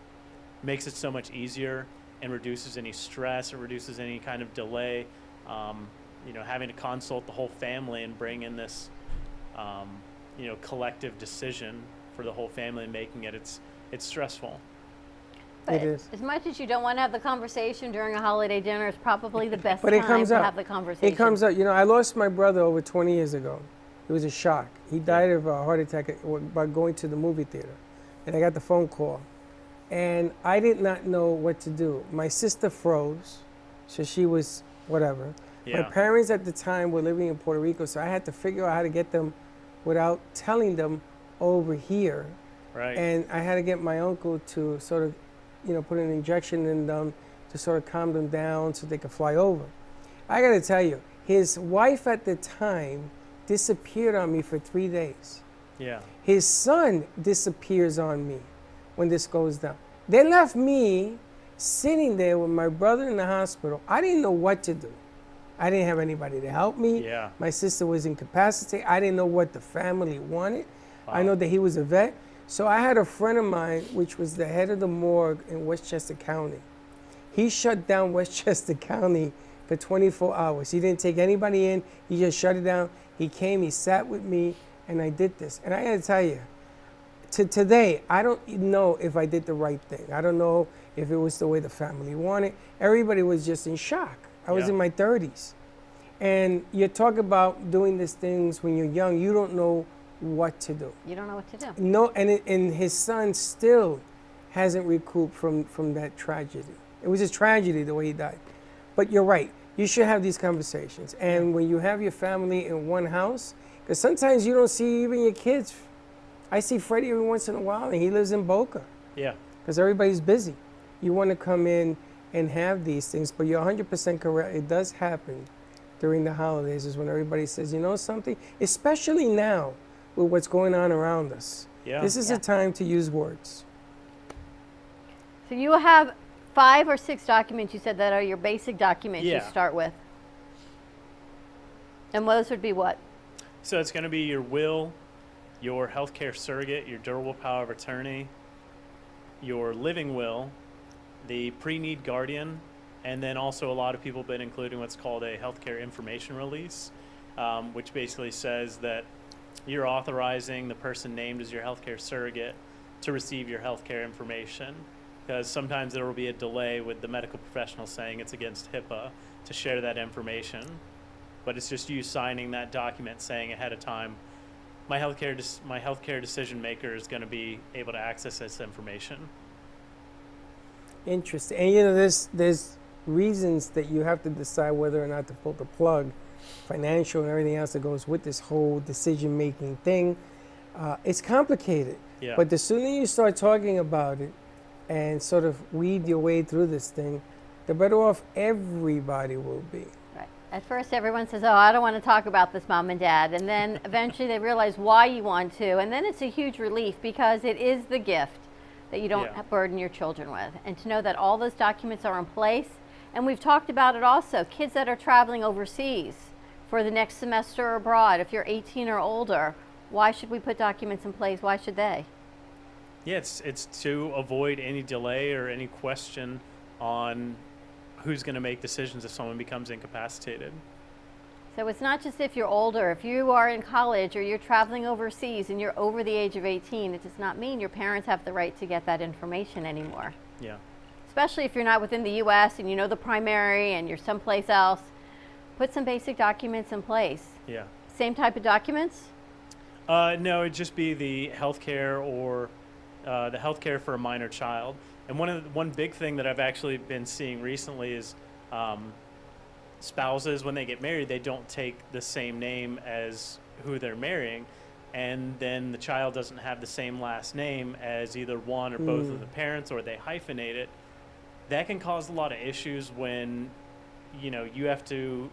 makes it so much easier and reduces any stress. It reduces any kind of delay. Having to consult the whole family and bring in this collective decision for the whole family and making it's stressful. But it is. As much as you don't want to have the conversation during a holiday dinner, it's probably the best But time it comes to up. have the conversation. It comes up. I lost my brother over 20 years ago. It was a shock. He died of a heart attack by going to the movie theater. And I got the phone call. And I did not know what to do. My sister froze, so she was whatever. Yeah. My parents at the time were living in Puerto Rico, so I had to figure out how to get them without telling them over here. Right. And I had to get my uncle to sort of, put an injection in them to sort of calm them down so they could fly over. I got to tell you, his wife at the time disappeared on me for 3 days. Yeah. His son disappears on me when this goes down. They left me sitting there with my brother in the hospital. I didn't know what to do. I didn't have anybody to help me. Yeah. My sister was incapacitated. I didn't know what the family wanted. Wow. I know that he was a vet. So I had a friend of mine, which was the head of the morgue in Westchester County. He shut down Westchester County for 24 hours. He didn't take anybody in. He just shut it down. He came, he sat with me, and I did this. And I got to tell you, to today, I don't know if I did the right thing. I don't know if it was the way the family wanted. Everybody was just in shock. I was in my 30s. And you talk about doing these things when you're young, you don't know what to do. You don't know what to do. No, and his son still hasn't recouped from that tragedy. It was a tragedy the way he died. But you're right. You should have these conversations. And when you have your family in one house, because sometimes you don't see even your kids. I see Freddie every once in a while, and he lives in Boca. Yeah. Because everybody's busy. You want to come in and have these things, but you're 100% correct. It does happen during the holidays is when everybody says, you know something? Especially now with what's going on around us. Yeah. This is a time to use words. So you have 5 or 6 documents you said that are your basic documents you Yeah. start with. And those would be what? So it's going to be your will, your healthcare surrogate, your durable power of attorney, your living will, the pre-need guardian, and then also a lot of people have been including what's called a healthcare information release, which basically says that you're authorizing the person named as your healthcare surrogate to receive your healthcare information. Because sometimes there will be a delay with the medical professional saying it's against HIPAA to share that information. But it's just you signing that document saying ahead of time, my healthcare decision maker is going to be able to access this information. Interesting. And there's reasons that you have to decide whether or not to pull the plug, financial and everything else that goes with this whole decision-making thing. It's complicated. Yeah. But the sooner you start talking about it and sort of weed your way through this thing, the better off everybody will be. Right. At first, everyone says, oh, I don't want to talk about this, Mom and Dad. And then eventually they realize why you want to. And then it's a huge relief because it is the gift that you don't burden your children with. And to know that all those documents are in place. And we've talked about it also, kids that are traveling overseas for the next semester abroad. If you're 18 or older, why should we put documents in place? Why should they? Yeah, it's to avoid any delay or any question on who's going to make decisions if someone becomes incapacitated. So it's not just if you're older. If you are in college or you're traveling overseas and you're over the age of 18, it does not mean your parents have the right to get that information anymore. Yeah. Especially if you're not within the U.S. and you know the primary and you're someplace else. Put some basic documents in place. Yeah. Same type of documents? No, it'd just be the healthcare or the healthcare for a minor child. And one big thing that I've actually been seeing recently is spouses, when they get married, they don't take the same name as who they're marrying, and then the child doesn't have the same last name as either one or both of the parents, or they hyphenate it. That can cause a lot of issues when you have to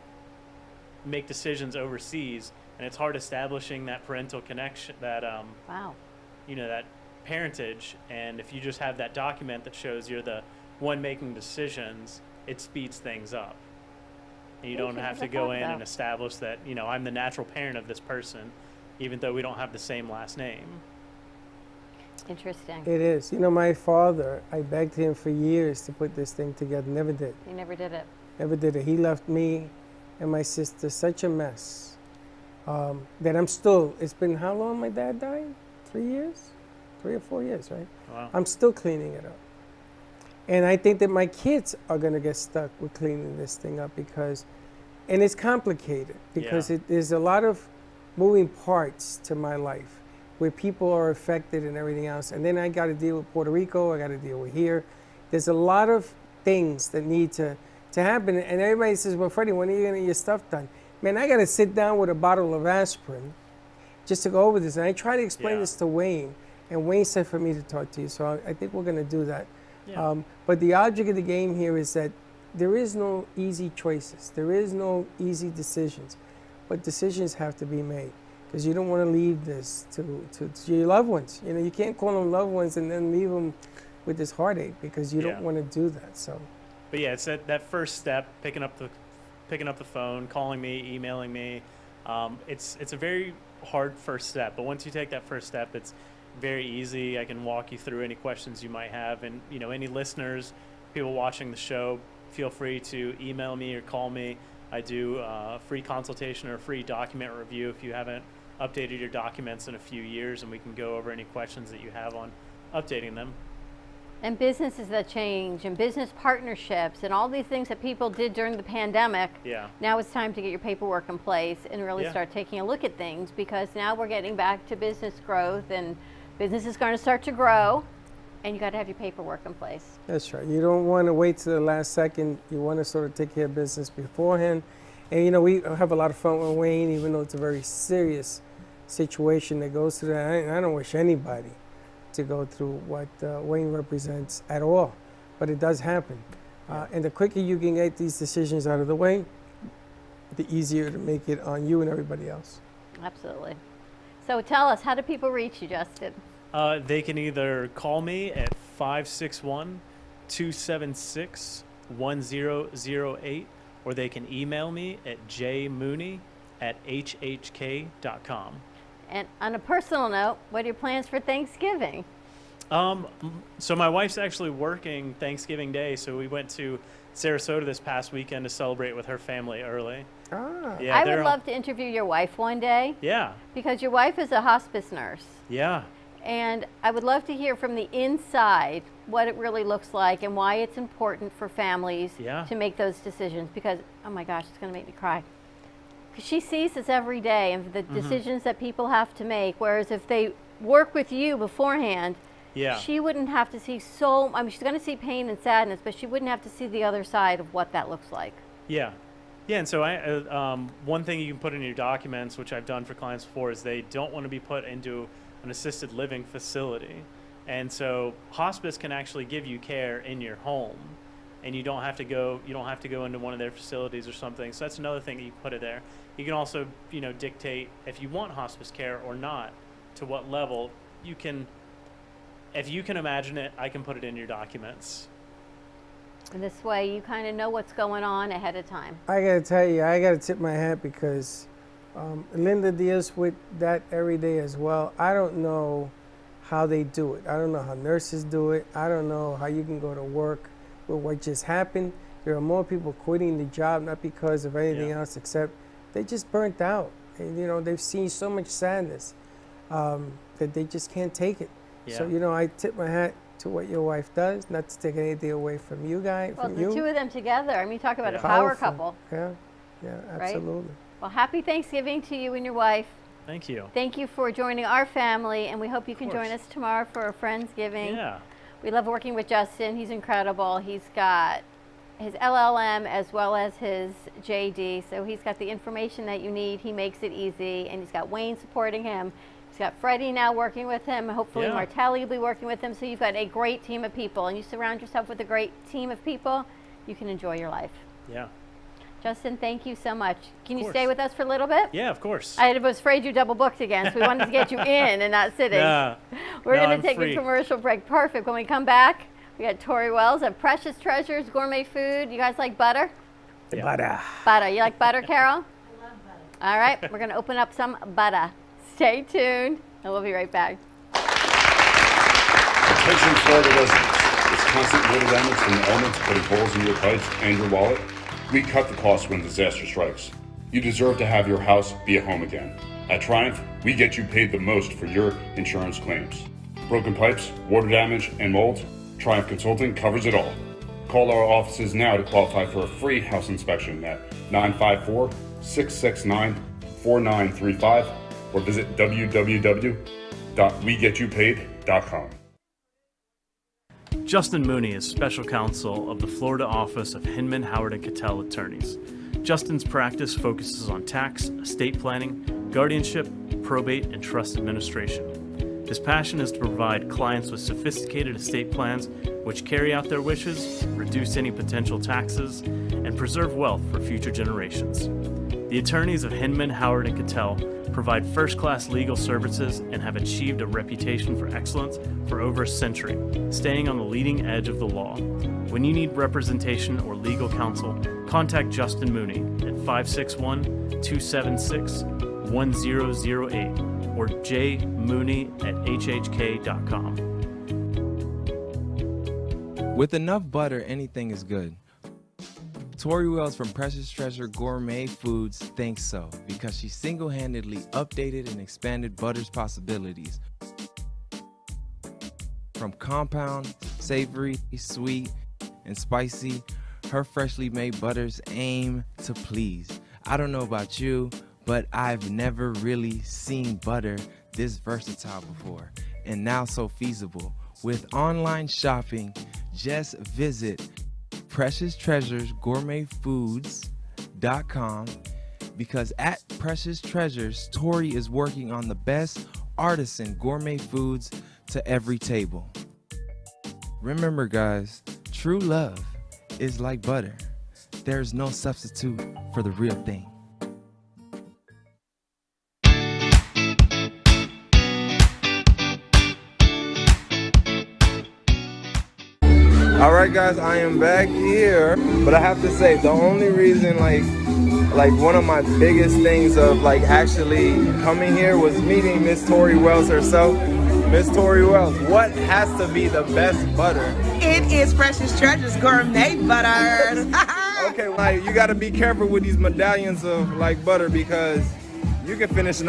make decisions overseas, and it's hard establishing that parental connection, that that parentage. And if you just have that document that shows you're the one making decisions, it speeds things up. And you don't have to go in and establish that I'm the natural parent of this person, even though we don't have the same last name. Interesting. It is. My father, I begged him for years to put this thing together. Never did. You never did it. Never did it. He left me and my sister such a mess that I'm still, it's been how long my dad died? 3 years? 3 or 4 years, right? Wow. I'm still cleaning it up. And I think that my kids are going to get stuck with cleaning this thing up and it's complicated because there's a lot of moving parts to my life. where people are affected and everything else. And then I got to deal with Puerto Rico. I got to deal with here. There's a lot of things that need to happen. And everybody says, well, Freddie, when are you going to get your stuff done? Man, I got to sit down with a bottle of aspirin just to go over this. And I try to explain this to Wayne. And Wayne said for me to talk to you. So I think we're going to do that. Yeah. But the object of the game here is that there is no easy choices. There is no easy decisions. But decisions have to be made. Because you don't want to leave this to your loved ones. You know, you can't call them loved ones and then leave them with this heartache because you don't want to do that. So, but yeah, it's that first step, picking up the phone, calling me, emailing me. It's a very hard first step, but once you take that first step, it's very easy. I can walk you through any questions you might have, and you know, any listeners, people watching the show, feel free to email me or call me. I do a free consultation or a free document review if you haven't updated your documents in a few years, and we can go over any questions that you have on updating them. And businesses that change and business partnerships and all these things that people did during the pandemic. Yeah. Now it's time to get your paperwork in place and really start taking a look at things, because now we're getting back to business growth and business is going to start to grow, and you got to have your paperwork in place. that's right. You don't want to wait till the last second. You want to sort of take care of business beforehand. And, you know, we have a lot of fun with Wayne, even though it's a very serious situation that goes through that. I don't wish anybody to go through what Wayne represents at all, but it does happen. And the quicker you can get these decisions out of the way, the easier to make it on you and everybody else. Absolutely. So tell us, how do people reach you, Justin? They can either call me at 561-276-1008, or they can email me at jmooney@hhk.com. And on a personal note, what are your plans for Thanksgiving? So my wife's actually working Thanksgiving Day, so we went to Sarasota this past weekend to celebrate with her family early. Yeah, I would love to interview your wife one day. Yeah. Because your wife is a hospice nurse. Yeah. And I would love to hear from the inside what it really looks like and why it's important for families to make those decisions. Because, oh my gosh, it's going to make me cry. Because she sees this every day and the decisions that people have to make. Whereas if they work with you beforehand, she wouldn't have to see she's going to see pain and sadness, but she wouldn't have to see the other side of what that looks like. Yeah. Yeah, and so one thing you can put in your documents, which I've done for clients before, is they don't want to be put into an assisted living facility. And so hospice can actually give you care in your home, and you don't have to go into one of their facilities or something. So that's another thing that you put it there. You can also, dictate if you want hospice care or not, to what level. If you can imagine it, I can put it in your documents. And this way you kind of know what's going on ahead of time. I got to tell you, I got to tip my hat because Linda deals with that every day as well. I don't know how they do it. I don't know how nurses do it. I don't know how you can go to work with what just happened. There are more people quitting the job, not because of anything else, except they just burnt out. And, they've seen so much sadness that they just can't take it. Yeah. So, I tip my hat to what your wife does, not to take anything away from you guys. Well, the two of them together, talk about a power couple. Yeah, absolutely. Right? Well, happy Thanksgiving to you and your wife. Thank you. Thank you for joining our family, and we hope you can join us tomorrow for a Friendsgiving. Yeah. We love working with Justin. He's incredible. He's got his LLM as well as his JD, so he's got the information that you need. He makes it easy, and he's got Wayne supporting him. He's got Freddie now working with him. Hopefully Martelli will be working with him. So you've got a great team of people, and you surround yourself with a great team of people, you can enjoy your life. Yeah. Justin, thank you so much. Can you stay with us for a little bit? Yeah, of course. I was afraid you double booked again, so we wanted to get you in and not sitting. We're going to take a commercial break. Perfect. When we come back, we got Tori Wells of Precious Treasures Gourmet Food. You guys like butter? Yeah. Butter. Butter. You like butter, Carol? I love butter. All right. We're going to open up some butter. Stay tuned, and we'll be right back. Attention Florida residents. Is constant water damage from the elements putting holes in your pipes and your wallet? We cut the cost when disaster strikes. You deserve to have your house be a home again. At Triumph, we get you paid the most for your insurance claims. Broken pipes, water damage, and mold? Triumph Consulting covers it all. Call our offices now to qualify for a free house inspection at 954-669-4935 or visit www.triumphconsulting.com. www.wegetYouPaid.com. Justin Mooney is special counsel of the Florida office of Hinman, Howard, and Cattell attorneys. Justin's practice focuses on tax, estate planning, guardianship, probate, and trust administration. His passion is to provide clients with sophisticated estate plans which carry out their wishes, reduce any potential taxes, and preserve wealth for future generations. The attorneys of Hinman, Howard, and Cattell provide first-class legal services and have achieved a reputation for excellence for over a century, staying on the leading edge of the law. When you need representation or legal counsel, contact Justin Mooney at 561-276-1008 or jmooney@hhk.com. With enough butter, anything is good. Tori Wells from Precious Treasures Gourmet Foods thinks so because she single-handedly updated and expanded butter's possibilities. From compound, savory, sweet, and spicy, her freshly made butters aim to please. I don't know about you, but I've never really seen butter this versatile before, and now so feasible. With online shopping, just visit Precious Treasures Gourmet Foods.com because at Precious Treasures, Tori is working on the best artisan gourmet foods to every table. Remember, guys, true love is like butter. There's no substitute for the real thing. All right, guys, I am back here, but I have to say the only reason like one of my biggest things of like actually coming here was meeting Miss Tori Wells herself. Miss Tori Wells, what has to be the best butter? It is Precious Treasures Gourmet Butters. Okay, like you got to be careful with these medallions of like butter because you can finish them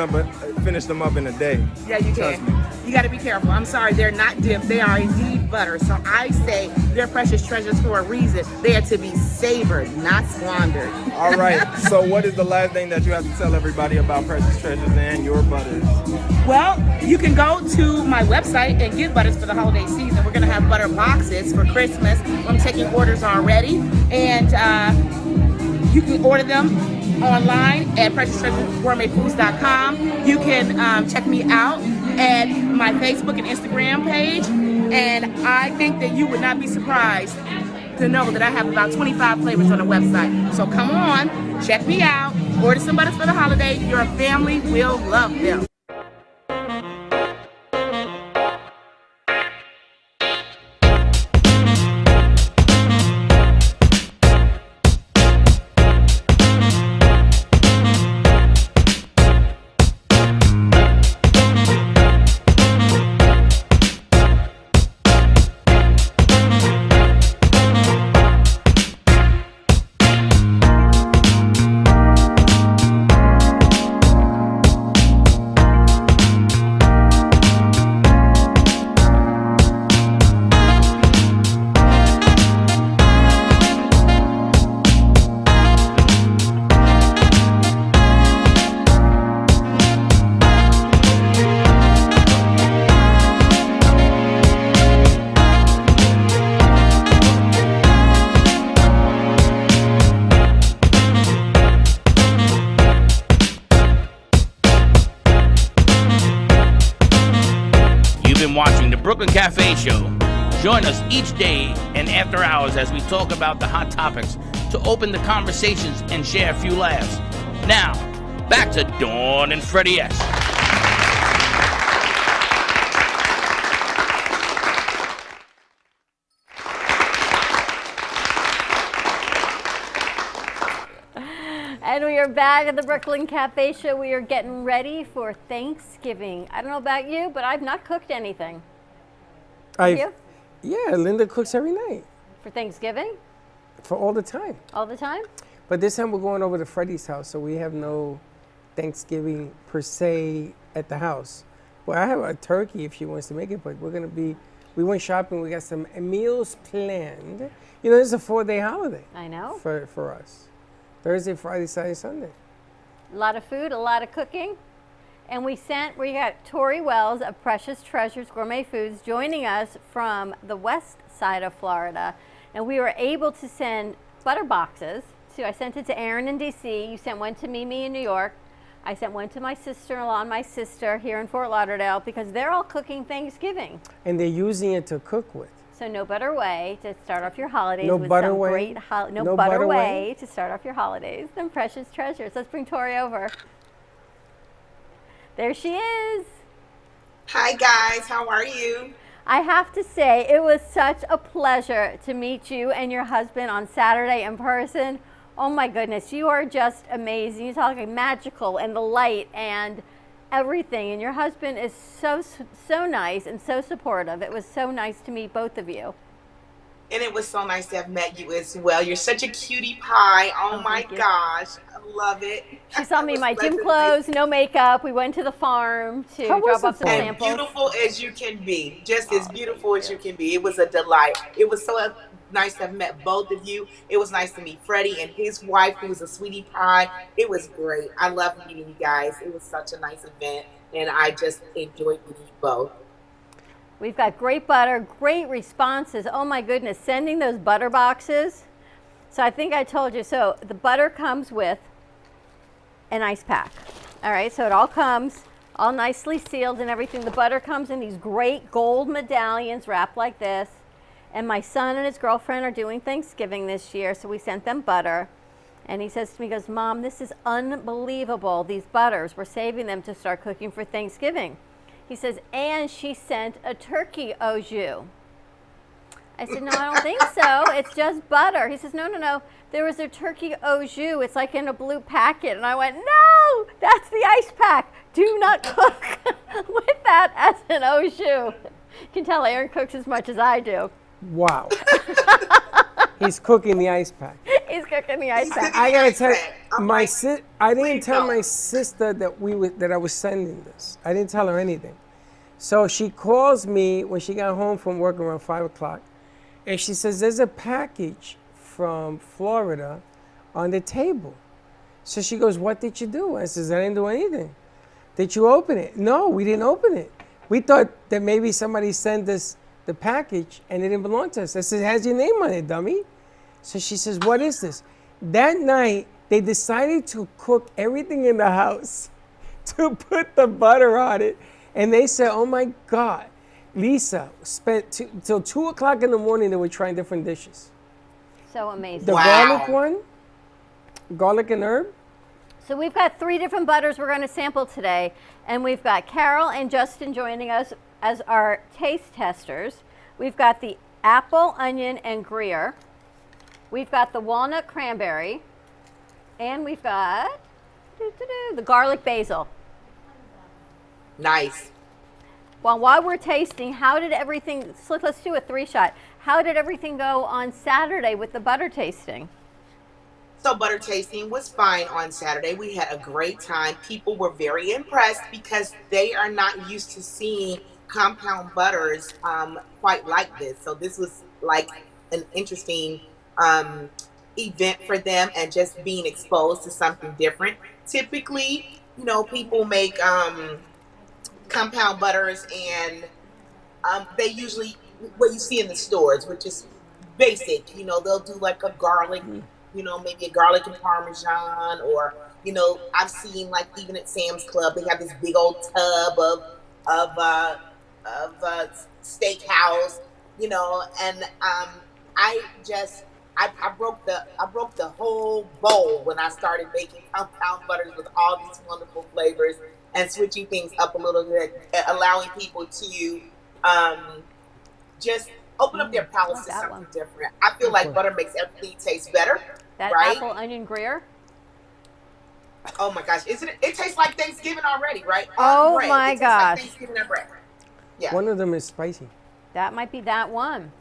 up in a day. Yeah, you Trust can. me. You got to be careful. I'm sorry, they're not dipped. They are indeed butter. So I say they're precious treasures for a reason. They are to be savored, not squandered. All right. So what is the last thing that you have to tell everybody about Precious Treasures and your butters? Well, you can go to my website and get butters for the holiday season. We're going to have butter boxes for Christmas. I'm taking orders already. And you can order them online at PreciousTreasuresGourmetFoods.com. You can check me out at my Facebook and Instagram page, and I think that you would not be surprised to know that I have about 25 flavors on the website. So come on, check me out, order some butters for the holiday. Your family will love them. Brooklyn Cafe Show. Join us each day and after hours as we talk about the hot topics to open the conversations and share a few laughs. Now, back to Dawn and Freddie S. And we are back at the Brooklyn Cafe Show. We are getting ready for Thanksgiving. I don't know about you, but I've not cooked anything. You? Yeah, Linda cooks every night. For Thanksgiving? For all the time. All the time? But this time we're going over to Freddie's house, so we have no Thanksgiving per se at the house. Well, I have a turkey if she wants to make it, but we went shopping, we got some meals planned. You know, it's a 4-day holiday. I know. For us. Thursday, Friday, Saturday, Sunday. A lot of food, a lot of cooking. And we got Tori Wells of Precious Treasures Gourmet Foods joining us from the west side of Florida. And we were able to send butter boxes. So I sent it to Aaron in DC. You sent one to Mimi in New York. I sent one to my sister-in-law and my sister here in Fort Lauderdale because they're all cooking Thanksgiving. And they're using it to cook with. So no better way to start off your holidays No with better some way? great no better way to start off your holidays than Precious Treasures. Let's bring Tori over. There she is. Hi guys, how are you? I have to say, it was such a pleasure to meet you and your husband on Saturday in person. Oh my goodness, you are just amazing. You're talking magical and the light and everything. And your husband is so nice and so supportive. It was so nice to meet both of you. And it was so nice to have met you as well. You're such a cutie pie. Oh my gosh, I love it. She saw me in my gym clothes, no makeup. We went to the farm to drop off some samples. Beautiful as you can be, just as beautiful as you can be. It was a delight. It was so nice to have met both of you. It was nice to meet Freddie and his wife, who was a sweetie pie. It was great. I love meeting you guys. It was such a nice event, and I just enjoyed meeting you both. We've got great butter, great responses. Oh my goodness, sending those butter boxes. So I think I told you, so the butter comes with an ice pack. All right, so it all comes all nicely sealed and everything. The butter comes in these great gold medallions wrapped like this. And my son and his girlfriend are doing Thanksgiving this year, so we sent them butter. And he says to me, he goes, Mom, this is unbelievable, these butters. We're saving them to start cooking for Thanksgiving. He says, and she sent a turkey au jus. I said, no, I don't think so. It's just butter. He says, no. There was a turkey au jus. It's like in a blue packet. And I went, no, that's the ice pack. Do not cook with that as an au jus. You can tell Aaron cooks as much as I do. Wow. He's cooking the ice pack. He's cooking the ice pack. I gotta tell you, I didn't tell my sister that I was sending this. I didn't tell her anything. So she calls me when she got home from work around 5 o'clock, and she says, there's a package from Florida on the table. So she goes, what did you do? I says, I didn't do anything. Did you open it? No, we didn't open it. We thought that maybe somebody sent us the package and it didn't belong to us. I said, it has your name on it, dummy. So she says, what is this? That night, they decided to cook everything in the house to put the butter on it. And they said, oh my God, Lisa spent till 2 o'clock in the morning, they were trying different dishes. So amazing. The garlic one, garlic and herb. So we've got 3 different butters we're going to sample today. And we've got Carol and Justin joining us as our taste testers. We've got the apple, onion, and Gruyere. We've got the walnut cranberry. And we've got the garlic basil. Nice. Well, while we're tasting, how did everything, let's do a 3-shot. How did everything go on Saturday with the butter tasting? So butter tasting was fine on Saturday. We had a great time. People were very impressed because they are not used to seeing compound butters quite like this. So this was like an interesting event for them, and just being exposed to something different. Typically, people make compound butters, and they usually, what you see in the stores, which is basic, they'll do like a garlic, maybe a garlic and Parmesan, or, I've seen like even at Sam's Club, they have this big old tub of steakhouse, and I broke the whole bowl when I started making compound butters with all these wonderful flavors and switching things up a little bit, allowing people to just open up their palates to something different. I feel like butter makes everything taste better. That right? apple, onion, Gruyere. Oh my gosh, isn't it? It tastes like Thanksgiving already, right? Oh bread. my It tastes gosh. like Thanksgiving on bread. Yeah. One of them is spicy. That might be that one.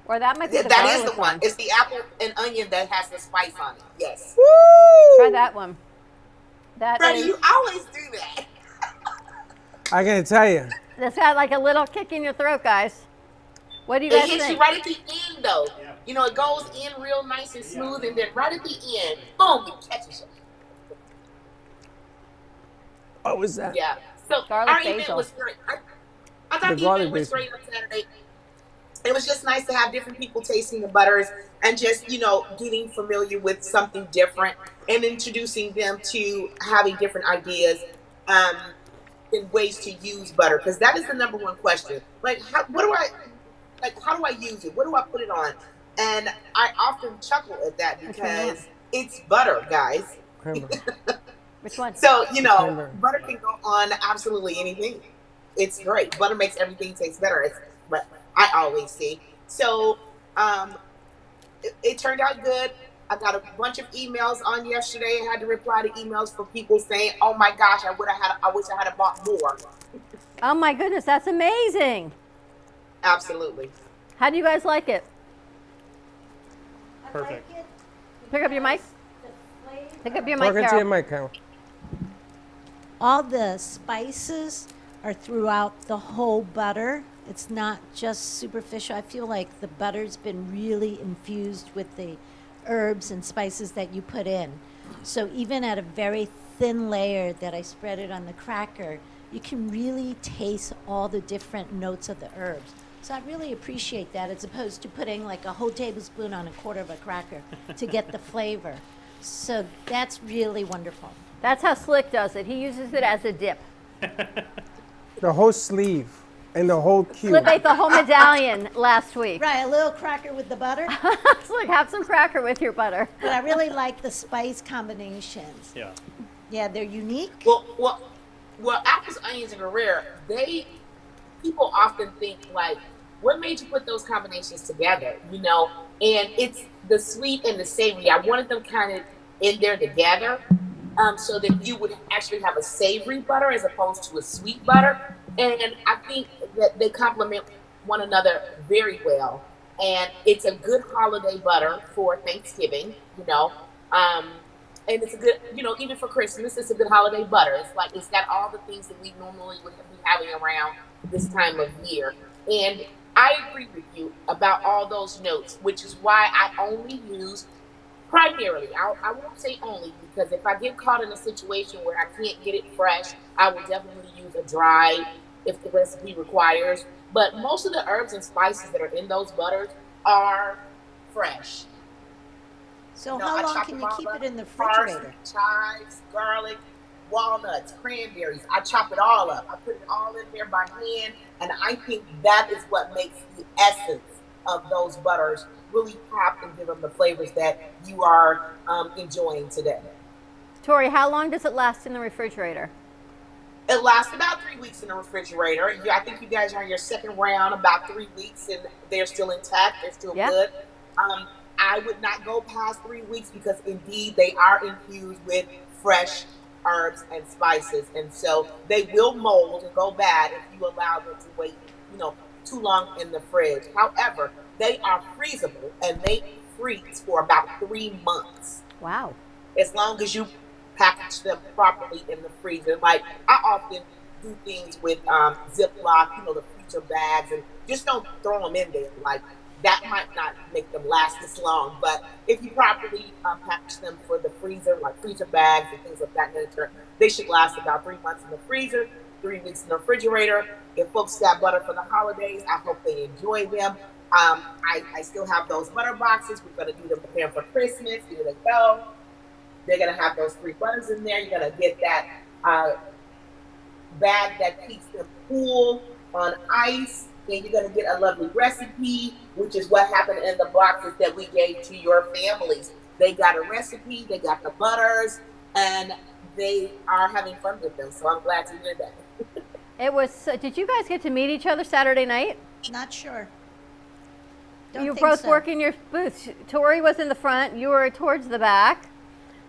Or that might be the That is garlic the one. It's the apple and onion that has the spice on it. Yes. Try that one. Freddie, you always do that. I gotta tell you. That's got like a little kick in your throat, guys. What do you guys It hits think? you right at the end, though. It goes in real nice and smooth, and then right at the end, boom, it catches you. What was that? Yeah. So Garlic our event basil. was great. I thought The the garlic event was basil. great on Saturday. It was just nice to have different people tasting the butters and just, getting familiar with something different and introducing them to having different ideas and ways to use butter. Because that is the number one question. Like, how do I use it? What do I put it on? And I often chuckle at that Which one you want? because it's butter, guys. Cranberry. Which one? So, Cranberry. butter can go on absolutely anything. It's great. Butter makes everything taste better. It's what I always see. So, it turned out good. I got a bunch of emails on yesterday. I had to reply to emails from people saying, "Oh my gosh, I wish I had bought more." Oh my goodness, that's amazing. Absolutely. How do you guys like it? Perfect. Pick up your mic. Pick up your mic, Talking to Carol. your mic, Carol. All the spices are throughout the whole butter. It's not just superficial. I feel like the butter's been really infused with the herbs and spices that you put in. So even at a very thin layer that I spread it on the cracker, you can really taste all the different notes of the herbs. So I really appreciate that, as opposed to putting like a whole tablespoon on a quarter of a cracker to get the flavor. So that's really wonderful. That's how Slick does it. He uses it as a dip. The whole sleeve and the whole cube. Slick ate the whole medallion last week. Right, a little cracker with the butter. Slick, have some cracker with your butter. But I really like the spice combinations. Yeah. Yeah, they're unique. Well, apples, onions, and Herrera, people often think like, what made you put those combinations together? And it's the sweet and the savory. I wanted them kind of in there together, so that you would actually have a savory butter as opposed to a sweet butter. And I think that they complement one another very well. And it's a good holiday butter for Thanksgiving, and it's a good, even for Christmas, it's a good holiday butter. It's got all the things that we normally would be having around this time of year. And I agree with you about all those notes, which is why I only use primarily, I won't say only, because if I get caught in a situation where I can't get it fresh, I will definitely use a dry if the recipe requires. But most of the herbs and spices that are in those butters are fresh. So I how long chop can them you all keep up. it in the Parsley, refrigerator? chives, garlic, walnuts, cranberries. I chop it all up. I put it all in there by hand, and I think that is what makes the essence of those butters really pop and give them the flavors that you are enjoying today. Tori, how long does it last in the refrigerator? It lasts about 3 weeks in the refrigerator. I think you guys are on your second round, about 3 weeks, and they're still intact. They're still good. I would not go past 3 weeks because indeed they are infused with fresh herbs and spices, and so they will mold and go bad if you allow them to wait, too long in the fridge. However, they are freezable and they freeze for about 3 months. Wow. As long as you package them properly in the freezer. Like, I often do things with Ziploc, the freezer bags, and just don't throw them in there. Like, that might not make them last as long, but if you properly package them for the freezer, like freezer bags and things of that nature, they should last about 3 months in the freezer, 3 weeks in the refrigerator. If folks got butter for the holidays, I hope they enjoy them. I still have those butter boxes. We're going to do them preparing for Christmas. Here they go. They're going to have those 3 butters in there. You're going to get that bag that keeps them cool on ice. And you're going to get a lovely recipe, which is what happened in the boxes that we gave to your families. They got a recipe, they got the butters, and they are having fun with them. So I'm glad to hear that. It was. Did you guys get to meet each other Saturday night? Not sure. You were think both so. working your booths. Tori was in the front. You were towards the back,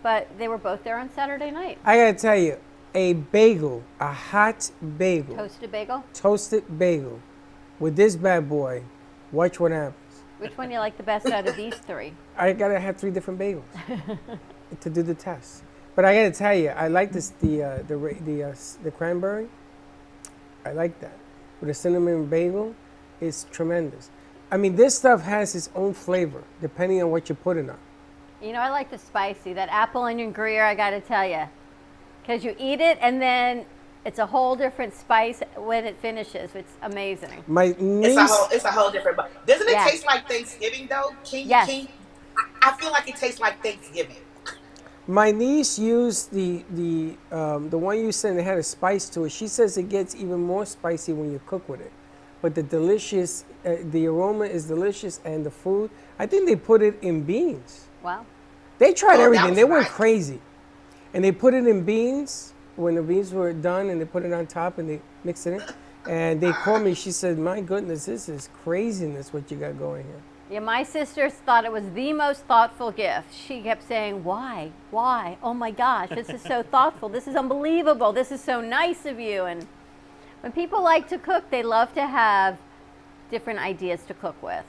but they were both there on Saturday night. I gotta tell you, a bagel, a hot bagel, Toasted bagel, with this bad boy, watch what happens. Which one you like the best out of these 3? I gotta have 3 different bagels to do the test. But I gotta tell you, I like this the cranberry. I like that. With a cinnamon bagel, it's tremendous. I mean, this stuff has its own flavor depending on what you put in it. I like the spicy. That apple onion Gruyere, I got to tell you, because you eat it and then it's a whole different spice when it finishes. It's amazing. My niece. It's a whole different. Doesn't it Yeah. taste like Thanksgiving though? Yes. I feel like it tastes like Thanksgiving. My niece used the one you said that had a spice to it. She says it gets even more spicy when you cook with it. But the aroma is delicious, and the food. I think they put it in beans. Wow. They tried Oh, that everything. was They went nice. crazy, and they put it in beans when the beans were done, and they put it on top and they mixed it in. And they called me. She said, "My goodness, this is craziness what you got going here." Yeah, my sisters thought it was the most thoughtful gift. She kept saying, "Why? Why? Oh my gosh, this is so thoughtful. This is unbelievable. This is so nice of you." And when people like to cook, they love to have different ideas to cook with.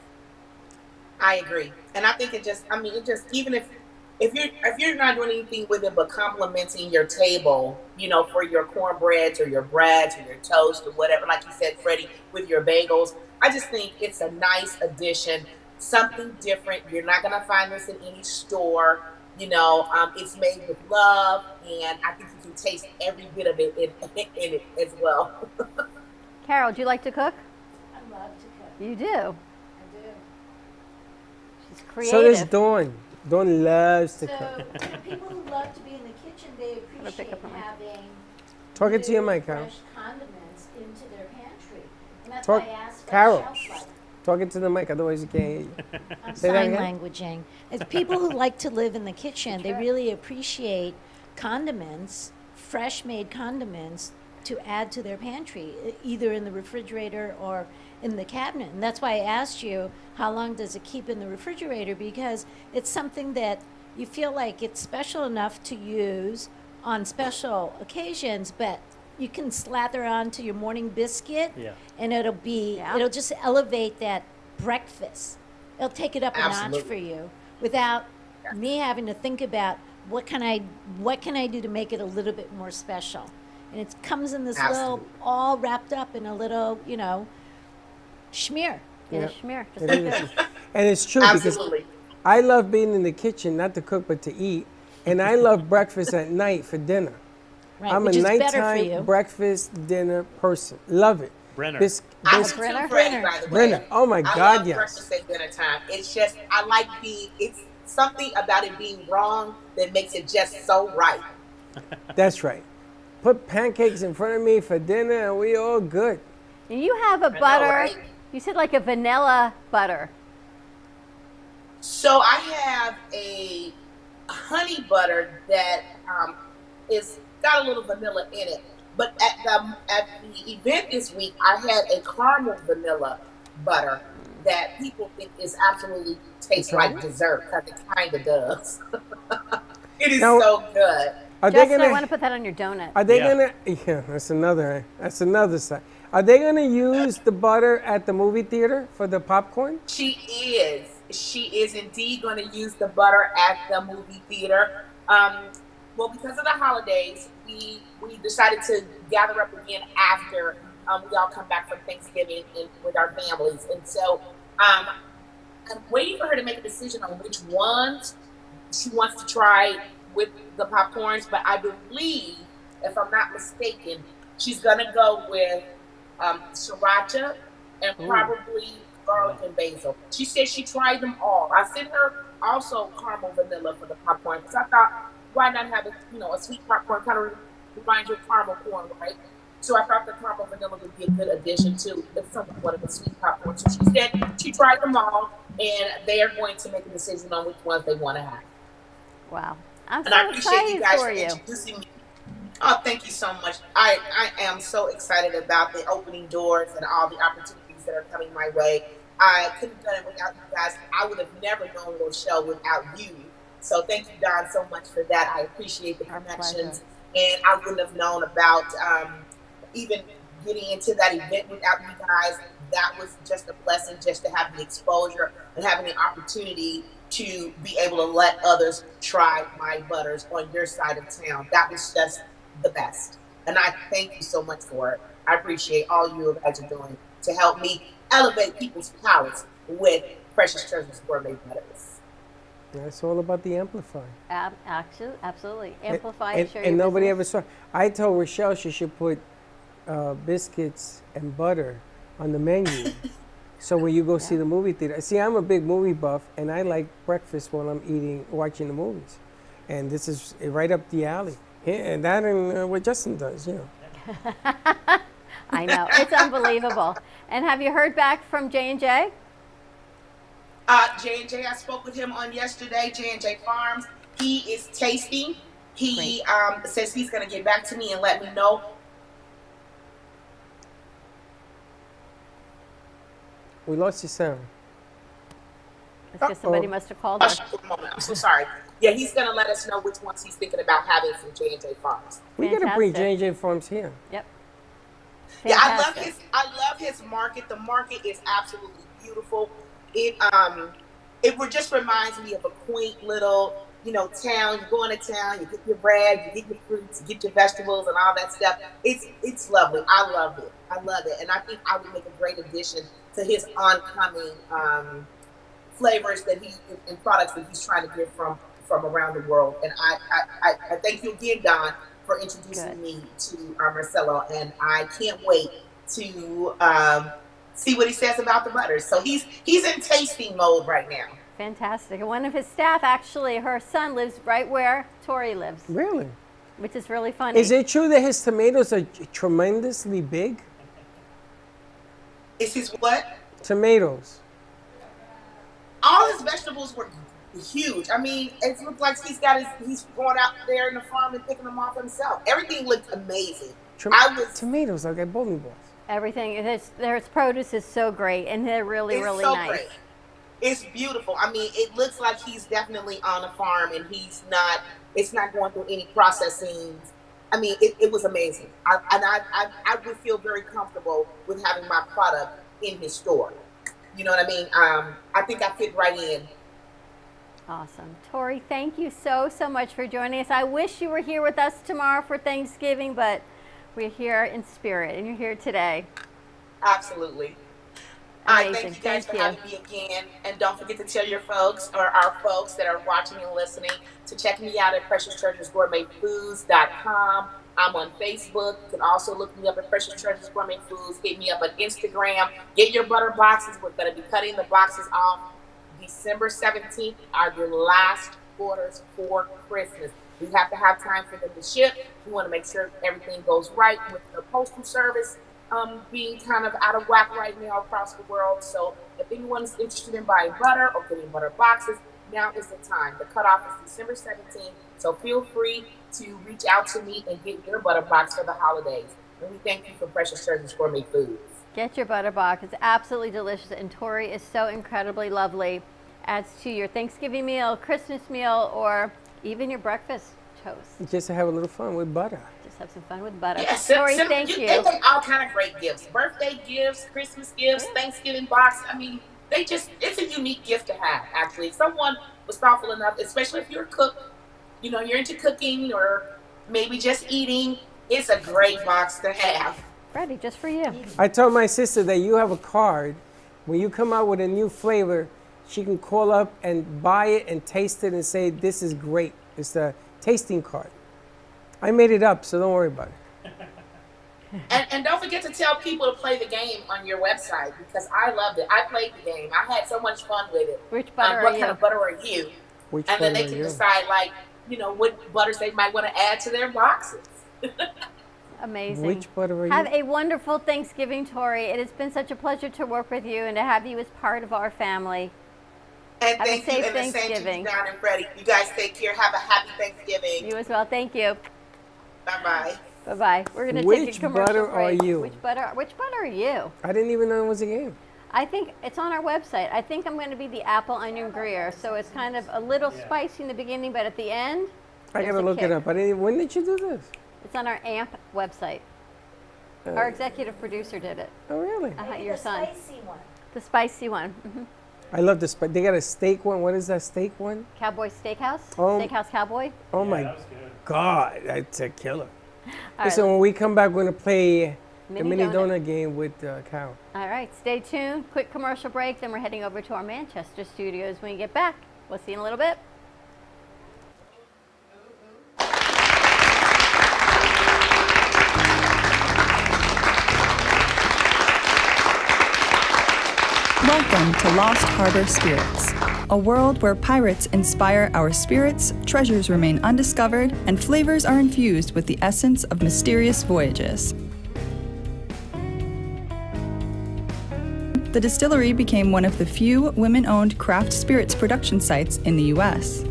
I agree, and I think it just even if you're not doing anything with it but complimenting your table, for your cornbreads or your breads or your toast or whatever, like you said, Freddie, with your bagels, I just think it's a nice addition, something different. You're not gonna find this in any store. It's made with love, and I think you can taste every bit of it in it as well. Carol, do you like to cook? I love to cook. You do. I do. She's creative. So does Dawn. Dawn loves to cook. So people who love to be in the kitchen, they appreciate pick up my mic. having Talk it to your new, mic, Carol. fresh condiments into their pantry. And that's Talk, why I asked for Carol. shelf life. Talk it to the mic, otherwise you can't hear you. I'm Say that sign again? languaging. It's people who like to live in the kitchen. They really appreciate condiments, fresh made condiments, to add to their pantry, either in the refrigerator or in the cabinet. And that's why I asked you, how long does it keep in the refrigerator? Because it's something that you feel like it's special enough to use on special occasions, but you can slather onto your morning biscuit, and it'll just elevate that breakfast. It'll take it up a notch Absolutely. for you without me having to think about what can I do to make it a little bit more special. And it comes in this Absolutely. little, all wrapped up in a little, schmear. Yeah, schmear. Just It like is. this. And it's true Absolutely. because I love being in the kitchen, not to cook, but to eat. And I love breakfast at night for dinner. Right, I'm which a is better for nighttime you. breakfast dinner person. Love it. Brenner. I do Brenner? too, Freddie, by the way. Brenner. Oh my I God, love yes. breakfast at dinner time. It's just it's something about it being wrong that makes it just so right. That's right. Put pancakes in front of me for dinner and we all good. And you have a know, butter. right? You said like a vanilla butter. So I have a honey butter that is got a little vanilla in it. But at the event this week, I had a caramel vanilla butter that people think is absolutely tastes like dessert, because it kind of does. It is Now, so good. Are they Justin, I gonna? want to put that on your donut. Are they Yeah. gonna? Yeah, that's another side. Are they gonna use the butter at the movie theater for the popcorn? She is indeed going to use the butter at the movie theater. Well, because of the holidays, we decided to gather up again after we all come back from Thanksgiving with our families, and so I'm waiting for her to make a decision on which ones she wants to try with the popcorns. But I believe, if I'm not mistaken, she's gonna go with sriracha and probably garlic and basil. She said she tried them all. I sent her also caramel vanilla for the popcorn, because I thought, why not have a sweet popcorn, kind of reminds you of caramel corn, right? So I thought the caramel vanilla would be a good addition to if someone wanted a sweet popcorn. So she said she tried them all, and they are going to make a decision on which ones they want to have. Wow. I'm And I so appreciate you excited guys for for you. introducing me. Oh, thank you so much. I am so excited about the opening doors and all the opportunities that are coming my way. I couldn't have done it without you guys. I would have never known your show without you. So thank you, Don, so much for that. I appreciate the connections. And I wouldn't have known about even getting into that event without you guys. That was just a blessing, just to have the exposure and having the opportunity to be able to let others try my butters on your side of town. That was just the best. And I thank you so much for it. I appreciate all you guys are doing to help me elevate people's palates with Precious Treasures Gourmet Butters. Yeah, it's all about the amplify. Actually, absolutely. Amplify And, share and your nobody business. ever saw. I told Rochelle she should put biscuits and butter on the menu. So when you go see the movie theater, see, I'm a big movie buff, and I like breakfast while I'm watching the movies, and this is right up the alley. And that and what Justin does, you know. I know. It's unbelievable. And have you heard back from J&J? J&J, I spoke with him on yesterday, J&J Farms. He is tasting. He says he's going to get back to me and let me know. We lost your sound. It's because somebody must have called her. I'm so sorry. Yeah, he's going to let us know which ones he's thinking about having from J&J Farms. We got to bring J&J Farms here. Yep. Yeah, I love his market. The market is absolutely beautiful. It just reminds me of a quaint little, town. You go into town, you get your bread, you get your fruits, you get your vegetables and all that stuff. It's lovely. I love it. And I think I would make a great addition to his oncoming flavors and products that he's trying to get from around the world. And I thank you again, Don, for introducing me to Marcelo, and I can't wait to see what he says about the butters. So he's in tasting mode right now. Fantastic. And one of his staff, actually, her son lives right where Tori lives. Really? Which is really funny. Is it true that his tomatoes are tremendously big? Is his what? Tomatoes. All his vegetables were huge. I mean, it looked like he's going out there in the farm and picking them off himself. Everything looked amazing. Tomatoes, like bowling balls. Everything. Their produce is so great, and they're really, really nice. Great. It's beautiful. I mean, it looks like he's definitely on a farm, and it's not going through any processing. I mean, it was amazing. I would feel very comfortable with having my product in his store. You know what I mean? I think I fit right in. Awesome. Tori, thank you so much for joining us. I wish you were here with us tomorrow for Thanksgiving, but we're here in spirit, and you're here today. Absolutely. All right, thank you guys for having me again. And don't forget to tell your folks, or our folks that are watching and listening, to check me out at PreciousTreasuresGourmetFoods.com. I'm on Facebook. You can also look me up at Precious Treasures Gourmet Foods. Hit me up on Instagram. Get your butter boxes. We're going to be cutting the boxes off. December 17th are the last orders for Christmas. We have to have time for them to ship. We want to make sure everything goes right with the postal service being kind of out of whack right now across the world. So if anyone's interested in buying butter or getting butter boxes, now is the time. The cutoff is December 17th. So feel free to reach out to me and get your butter box for the holidays. And we thank you for Precious Treasures Gourmet Foods. Get your butter box. It's absolutely delicious, and Tori is so incredibly lovely. Adds to your Thanksgiving meal, Christmas meal, or even your breakfast toast. Just to have a little fun with butter. Just have some fun with butter. Yes, Tori, thank you. They make all kind of great gifts. Birthday gifts, Christmas gifts, Thanksgiving box. I mean, it's a unique gift to have, actually. If someone was thoughtful enough, especially if you're a cook, you're into cooking or maybe just eating, it's a great box to have. Ready just for you. I told my sister that you have a card. When you come out with a new flavor, she can call up and buy it and taste it and say, this is great. It's the tasting card. I made it up, so don't worry about it. And don't forget to tell people to play the game on your website, because I loved it. I played the game. I had so much fun with it. Which butter are you? What kind of butter are you? Which and then they can decide, what butters they might want to add to their boxes. Amazing. Which butter are you? Have a wonderful Thanksgiving, Tori. It has been such a pleasure to work with you and to have you as part of our family. And have thank a safe you, and Thanksgiving. the same to you, Don and Freddie. You guys take care. Have a happy Thanksgiving. You as well. Thank you. Bye-bye. Bye-bye. We're going to take a commercial Which butter break. are you? Which butter are you? I didn't even know it was a game. I think it's on our website. I think I'm going to be the apple onion Gruyere. So it's kind of a little spicy in the beginning, but at the end, I got to look it up. When did you do this? It's on our AMP website. Our executive producer did it. Oh, really? Your son. The spicy one. The spicy one. Mm-hmm. I love the spice. They got a steak one. What is that steak one? Cowboy Steakhouse? Oh. Steakhouse Cowboy? Oh, my God. That's a killer. All Listen, right, when we come back, we're going to play the mini donut. donut game with Cal. All right, stay tuned. Quick commercial break, then we're heading over to our Manchester studios. When we get back, we'll We'll see you in a little bit. Welcome to Lost Harbor Spirits, a world where pirates inspire our spirits, treasures remain undiscovered, and flavors are infused with the essence of mysterious voyages. The distillery became one of the few women-owned craft spirits production sites in the U.S.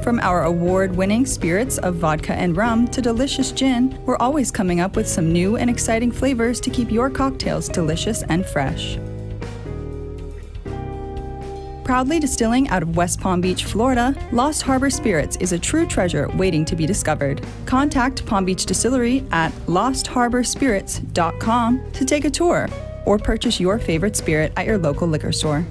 From our award-winning spirits of vodka and rum to delicious gin, we're always coming up with some new and exciting flavors to keep your cocktails delicious and fresh. Proudly distilling out of West Palm Beach, Florida, Lost Harbor Spirits is a true treasure waiting to be discovered. Contact Palm Beach Distillery at lostharborspirits.com to take a tour or purchase your favorite spirit at your local liquor store.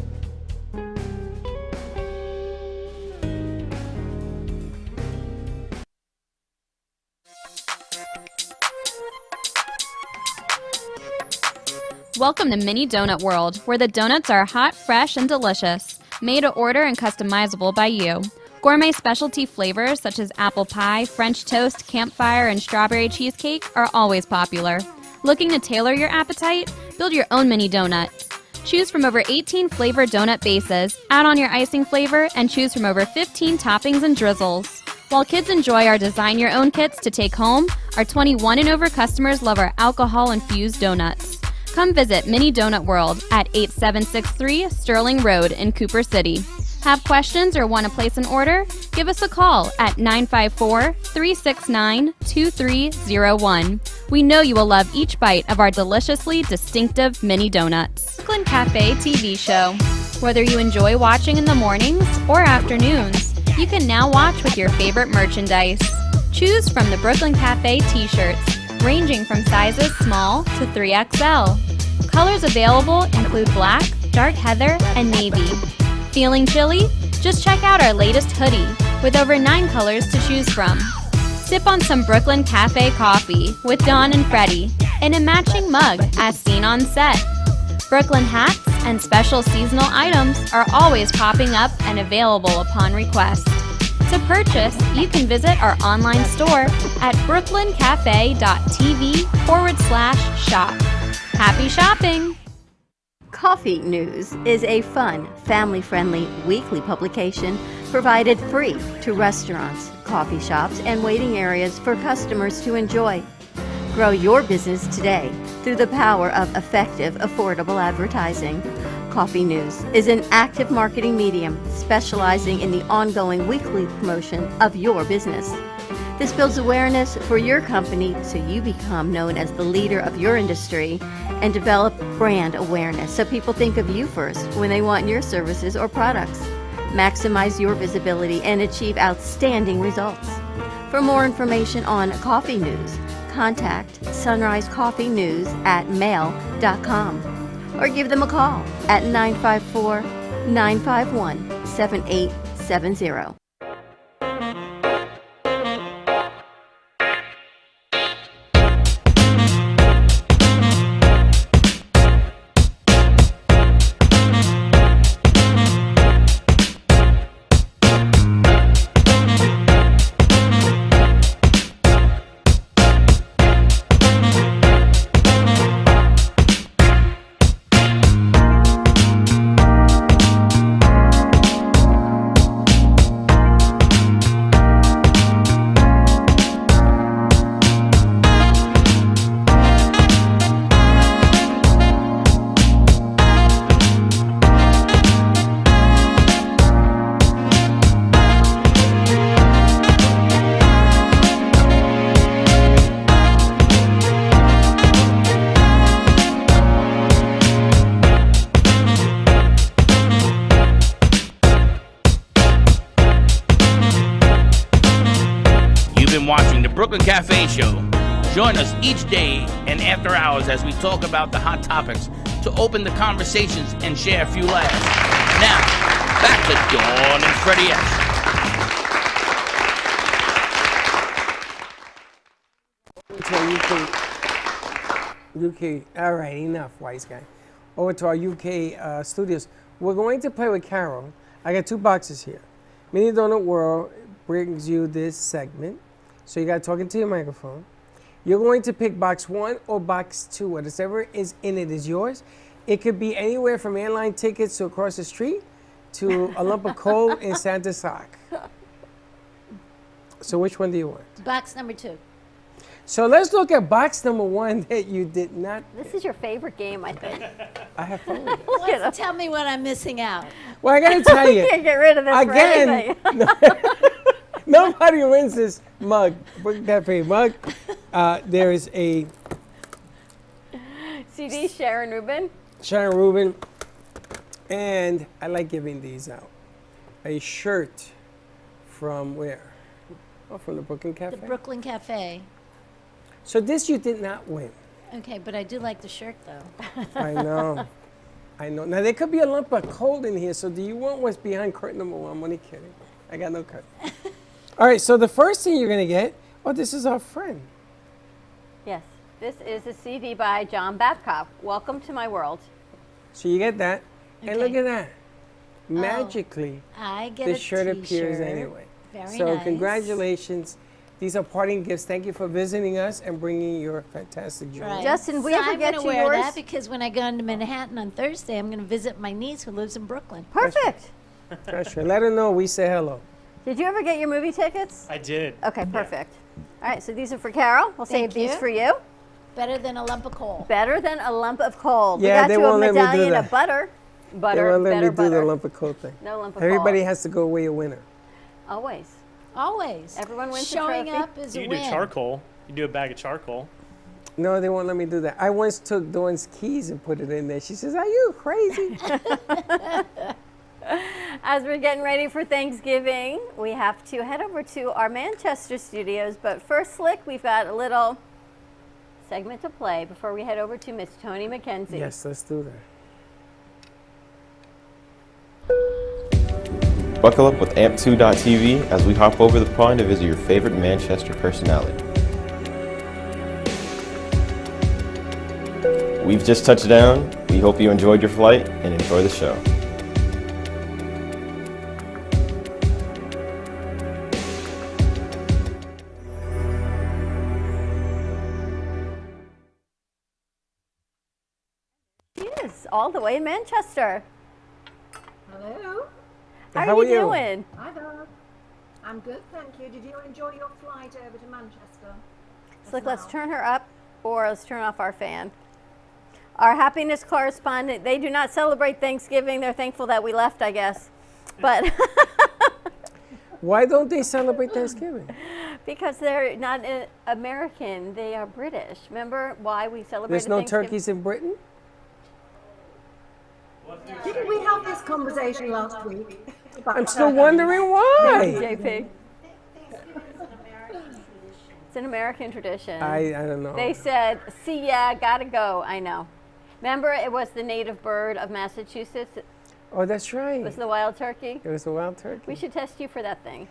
Welcome to Mini Donut World, where the donuts are hot, fresh, and delicious. Made to order and customizable by you. Gourmet specialty flavors such as apple pie, French toast, campfire, and strawberry cheesecake are always popular. Looking to tailor your appetite? Build your own mini donut. Choose from over 18 flavored donut bases, add on your icing flavor, and choose from over 15 toppings and drizzles. While kids enjoy our design your own kits to take home, our 21 and over customers love our alcohol-infused donuts. Come visit Mini Donut World at 8763 Sterling Road in Cooper City. Have questions or want to place an order? Give us a call at 954-369-2301. We know you will love each bite of our deliciously distinctive mini donuts. Brooklyn Cafe TV show. Whether you enjoy watching in the mornings or afternoons, you can now watch with your favorite merchandise. Choose from the Brooklyn Cafe t-shirts, ranging from sizes small to 3XL. Colors available include black, dark heather, and navy. Feeling chilly? Just check out our latest hoodie with over 9 colors to choose from. Sip on some Brooklyn Cafe coffee with Dawn and Freddie in a matching mug as seen on set. Brooklyn hats and special seasonal items are always popping up and available upon request. To purchase, you can visit our online store at brooklyncafe.tv/shop. Happy shopping! Coffee News is a fun, family-friendly weekly publication provided free to restaurants, coffee shops, and waiting areas for customers to enjoy. Grow your business today through the power of effective, affordable advertising. Coffee News is an active marketing medium specializing in the ongoing weekly promotion of your business. This builds awareness for your company so you become known as the leader of your industry and develop brand awareness so people think of you first when they want your services or products. Maximize your visibility and achieve outstanding results. For more information on Coffee News, contact Sunrise Coffee News at mail.com or give them a call at 954-951-7870. Watching the Brooklyn Cafe Show. Join us each day and after hours as we talk about the hot topics to open the conversations and share a few laughs. Now, back to Dawn and Freddie S. UK. All right, enough, wise guy. Over to our UK studios. We're going to play with Carol. I got 2 boxes here. Mini Donut World brings you this segment. So you got to talk into your microphone. You're going to pick box 1 or box 2. Whatever is in it is yours. It could be anywhere from airline tickets to across the street to a lump of coal in Santa's sock. So which one do you want? Box number 2. So let's look at box number 1 that you did not. This is your favorite game, I think. I have fun with it. Well, tell me what I'm missing out. Well, I got to tell you. You can't get rid of this again, for anything. nobody wins this mug, Brooklyn Cafe mug. There is a CD Sharon Rubin. Sharon Rubin, and I like giving these out. A shirt from where? Oh, from the Brooklyn Cafe. The Brooklyn Cafe. So this you did not win. Okay, but I do like the shirt, though. I know. I know. Now, there could be a lump of coal in here, so do you want what's behind curtain number 1? I'm only kidding. I got no curtain. All right, so the first thing you're going to get, oh, this is our friend. Yes, this is a CD by John Babcock. Welcome to my world. So you get that. And Okay. look at that. Magically, I get the a shirt appears t-shirt. anyway. Very So nice. congratulations. These are parting gifts. Thank you for visiting us and bringing your fantastic jewelry. Right. Justin, we so ever I'm get gonna you wear yours? that because when I go into Manhattan on Thursday, I'm going to visit my niece who lives in Brooklyn. Perfect. That's right. Let her know we say hello. Did you ever get your movie tickets? I did. Okay, perfect. All right, so these are for Carol. We'll Thank save these you. for you. Better than a lump of coal. Better than a lump of coal. Yeah, we they got you a won't let me do medallion that. of butter. They Butter, won't let better me do butter. the lump of coal thing. No lump of Everybody coal. has to go away a winner. Always. Always. Everyone wins Showing a trophy. up is You a can do win. charcoal. You can do a bag of charcoal. No, they won't let me do that. I once took Dawn's keys and put it in there. She says, "Are you crazy?" As we're getting ready for Thanksgiving, we have to head over to our Manchester studios. But first, Slick, we've got a little segment to play before we head over to Miss Toni Mackenzie. Yes, let's do that. Buckle up with amp2.tv as we hop over the pond to visit your favorite Manchester personality. We've just touched down. We hope you enjoyed your flight and enjoy the show. She is all the way in Manchester. Hello. How are you doing? Hi there. I'm good, thank you. Did you enjoy your flight over to Manchester? Slick, let's turn her up or let's turn off our fan. Our happiness correspondent, they do not celebrate Thanksgiving. They're thankful that we left, I guess. But Why don't they celebrate Thanksgiving? because they're not American, they are British. Remember why we celebrate There's no Thanksgiving? turkeys in Britain? Didn't we have this conversation last week? I'm still wondering why. JP. It's an American tradition. I don't know. They said, see ya, gotta go. I know. Remember, it was the native bird of Massachusetts. Oh, that's right. It was the wild turkey. It was a wild turkey. We should test you for that thing.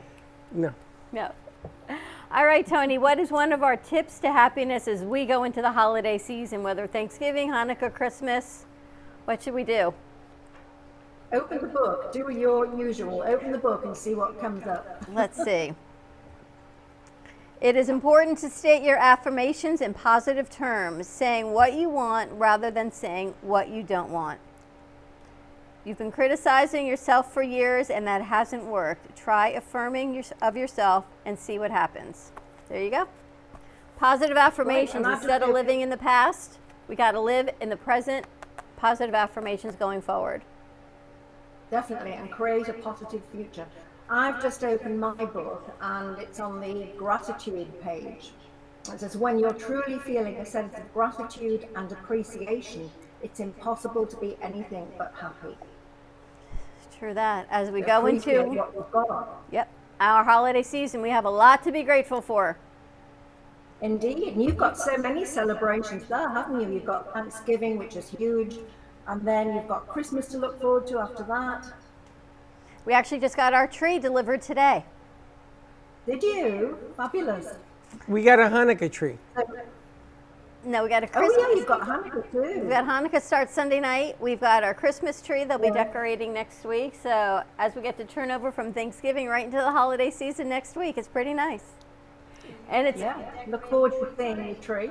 No. No. All right, Toni, what is one of our tips to happiness as we go into the holiday season, whether Thanksgiving, Hanukkah, Christmas? What should we do? Open the book. Do your usual. Open the book and see what comes up. Let's see. It is important to state your affirmations in positive terms, saying what you want rather than saying what you don't want. You've been criticizing yourself for years and that hasn't worked. Try affirming of yourself and see what happens. There you go. Positive affirmations. Instead of living in the past, we got to live in the present. Positive affirmations going forward. Definitely, and create a positive future. I've just opened my book and it's on the gratitude page. It says, when you're truly feeling a sense of gratitude and appreciation, it's impossible to be anything but happy. True that. As we go Appreciate into what you've got. our holiday season, we have a lot to be grateful for. Indeed, and you've got so many celebrations there, haven't you? You've got Thanksgiving, which is huge, and then you've got Christmas to look forward to after that. We actually just got our tree delivered today. Did you? Fabulous. We got a Hanukkah tree. No, we got a Oh Christmas. yeah, you've got Hanukkah too. We've got Hanukkah starts Sunday night. We've got our Christmas tree they'll be decorating next week. So as we get to turn over from Thanksgiving right into the holiday season next week, it's pretty nice. And it's Look forward to seeing the tree.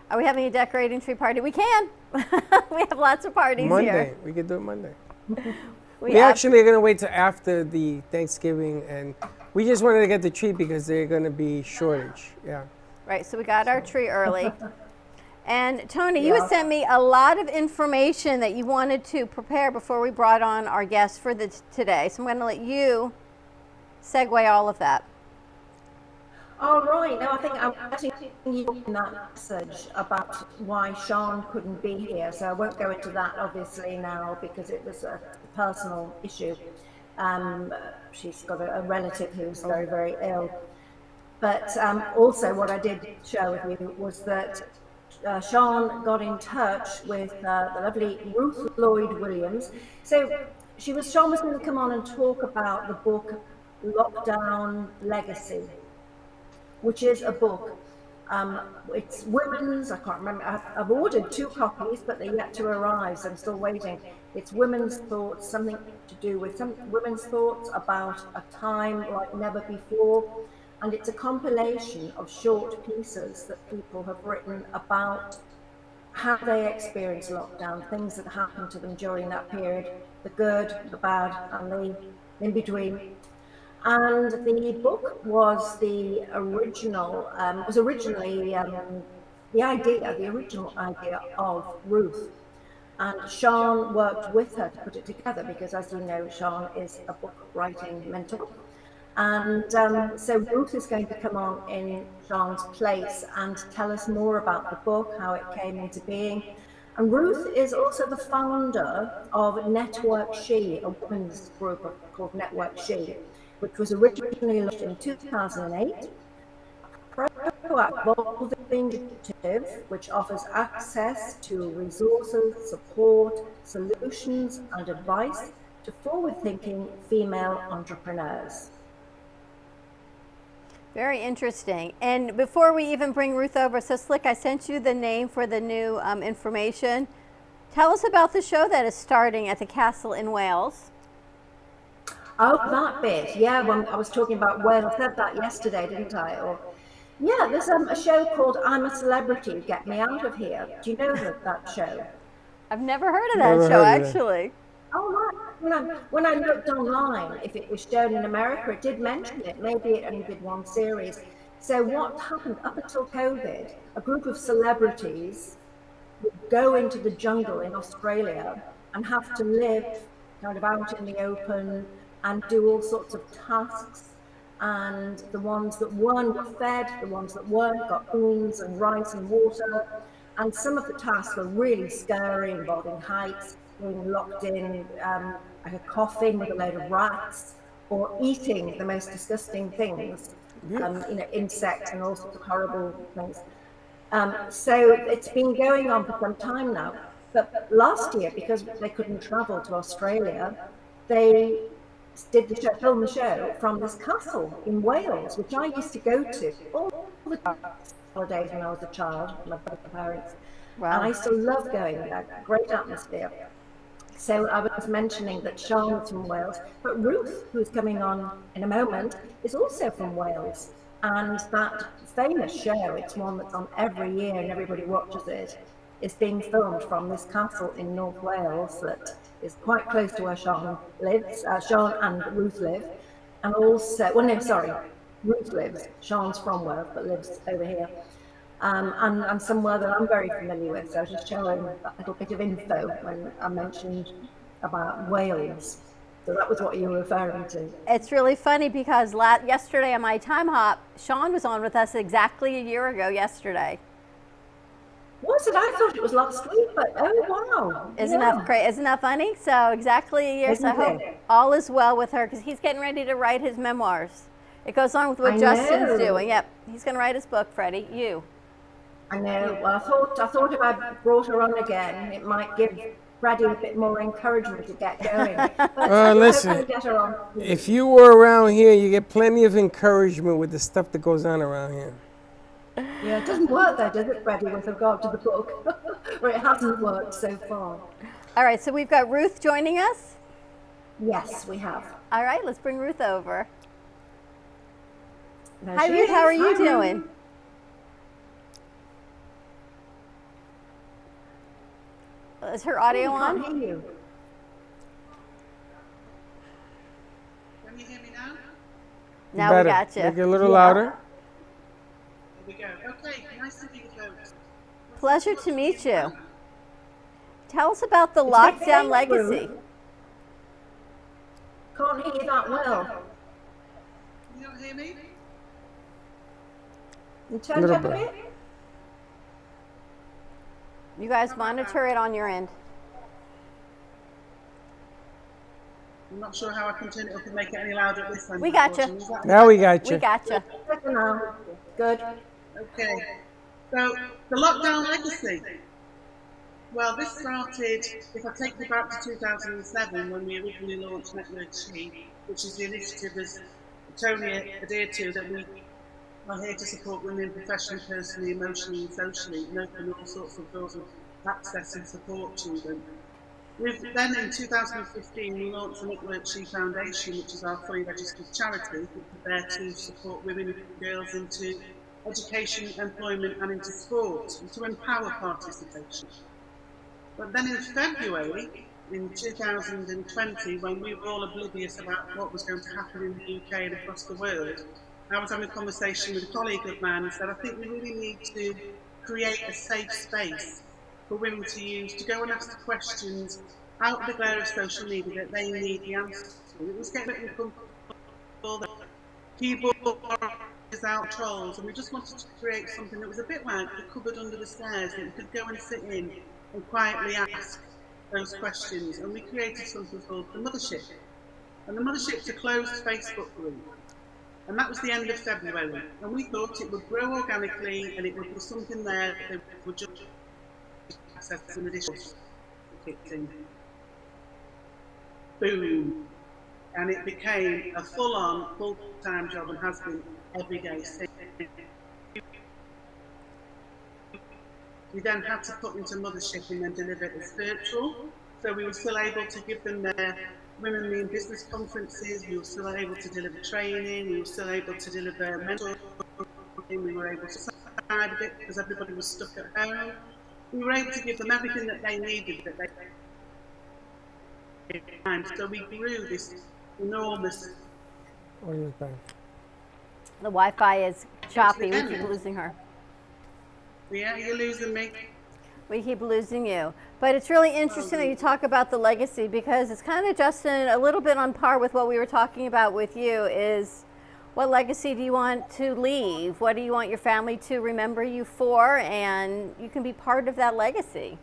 Are we having a decorating tree party? We can. We have lots of parties Monday. here. We could do it Monday. We We actually are going to wait till after the Thanksgiving, and we just wanted to get the tree because they're going to be shortage. Yeah. Right, so we got our tree early. And Toni, you Yeah. had sent me a lot of information that you wanted to prepare before we brought on our guests for today. So I'm going to let you segue all of that. Oh, right. No, I think I'm getting you in that message about why Sean couldn't be here. So I won't go into that obviously now because it was a personal issue. She's got a relative who's very, very ill. But also what I did share with you was that Sean got in touch with the lovely Ruth Lloyd Williams. So Sean was going to come on and talk about the book Lockdown Legacy, which is a book. It's women's, I can't remember, I've ordered 2 copies, but they're yet to arrive, so I'm still waiting. It's women's thoughts, something to do with some women's thoughts about a time like never before. And it's a compilation of short pieces that people have written about how they experienced lockdown, things that happened to them during that period, the good, the bad, and the in between. And the book was the original, was originally the original idea of Ruth. And Sean worked with her to put it together because, as you know, Sean is a book writing mentor. And so Ruth is going to come on in Sean's place and tell us more about the book, how it came into being. And Ruth is also the founder of Network She, a women's group called Network She, which was originally launched in 2008. Proactive initiative, which offers access to resources, support, solutions, and advice to forward-thinking female entrepreneurs. Very interesting. And before we even bring Ruth over, so Slick, I sent you the name for the new information. Tell us about the show that is starting at the Castle in Wales. Oh, that bit. Yeah, when I was talking about Wales, I said that yesterday, didn't I? Yeah, there's a show called I'm a Celebrity, Get Me Out of Here. Do you know that show? I've never heard of that show, actually. Oh, right. When I looked online, if it was shown in America, it did mention it. Maybe it only did one series. So what happened up until COVID, a group of celebrities would go into the jungle in Australia and have to live kind of out in the open and do all sorts of tasks. And the ones that weren't were fed, the ones that weren't got beans and rice and water. And some of the tasks were really scary, involving heights, being locked in, coughing with a load of rats, or eating the most disgusting things, insects and all sorts of horrible things. So it's been going on for some time now. But last year, because they couldn't travel to Australia, they filmed the show from this castle in Wales, which I used to go to all the holidays when I was a child, my parents. Wow. And I used to love going there, great atmosphere. So I was mentioning that Sean was from Wales, but Ruth, who's coming on in a moment, is also from Wales. And that famous show, it's one that's on every year and everybody watches it, is being filmed from this castle in North Wales that is quite close to where Sean lives. Sean and Ruth live. And also, Ruth lives. Sean's from Wales, but lives over here. And somewhere that I'm very familiar with. So I was just showing a little bit of info when I mentioned about Wales. So that was what you were referring to. It's really funny because yesterday on my time hop, Sean was on with us exactly a year ago yesterday. Was it? I thought it was last week, but oh wow. Isn't that funny? So exactly a year. So I hope all is well with her because he's getting ready to write his memoirs. It goes on with what Justin's doing. Yep, he's going to write his book, Freddie. I know. Well, I thought if I brought her on again, it might give Freddie a bit more encouragement to get going. But listen, get her on. If you were around here, you get plenty of encouragement with the stuff that goes on around here. Yeah, it doesn't work though, does it, Freddie, with regard to the book? Or it hasn't worked so far. All right, so we've got Ruth joining us. Yes, we have. All right, let's bring Ruth over. There Hi, she Ruth. is. How are you Hi, Ruth. doing? Is her audio We can't on? hear you. Can you hear me now? Now Better. we got you. Make it a little louder. There we go. Okay, nice to meet you folks. Pleasure to meet you. Tell us about the It's lockdown okay, legacy. Ruth. Can't hear you that well. You don't hear me? You turned Little up a bit. bit? You guys monitor it on your end. I'm not sure how I can turn it up and make it any louder at this time. We got you. Is that- Now we got you. We got you. Good. Okay. So, the lockdown legacy. Well, this started, if I take you back to 2007, when we originally launched Network She, which is the initiative, as Toni adhered to, that we are here to support women professionally, personally, emotionally and socially, and open all sorts of doors of access and support to them. Then in 2015 we launched the Network She Foundation, which is our fully registered charity, which is there to support women and girls into education, employment and into sport, and to empower participation. But then in February, in 2020, when we were all oblivious about what was going to happen in the UK and across the world, I was having a conversation with a colleague of mine and said, I think we really need to create a safe space for women to use, to go and ask the questions out of the glare of social media that they need the answers to. It was getting a bit uncomfortable, the keyboard warriors out trolls, and we just wanted to create something that was a bit like the cupboard under the stairs, that you could go and sit in and quietly ask those questions. And we created something called the Mothership. And the Mothership's a closed Facebook group. And that was the end of February. And we thought it would grow organically and it would be something there that would just access some additional kicked in. Boom. And it became a full-on, full-time job and has been every day since. We then had to put into Mothership and then deliver it as virtual. So we were still able to give them their women in business conferences, we were still able to deliver training, we were still able to deliver mentoring, we were able to side a bit because everybody was stuck at home. We were able to give them everything that they needed that they so we grew this enormous. What is that? The Wi-Fi is choppy. We keep losing her. Yeah, you're losing me. We keep losing you. But it's really interesting that you talk about the legacy, because it's kind of, Justin, a little bit on par with what we were talking about with you, is what legacy do you want to leave? What do you want your family to remember you for? And you can be part of that legacy.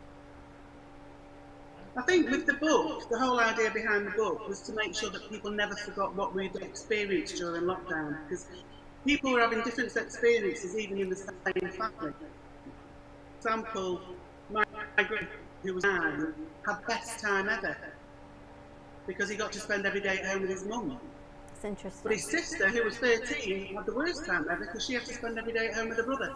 I think with the book, the whole idea behind the book was to make sure that people never forgot what we'd experienced during lockdown, because people were having different experiences even in the same family. For example, my granddad, who was 9, had the best time ever because he got to spend every day at home with his mum. It's interesting. But his sister, who was 13, had the worst time ever because she had to spend every day at home with her brother.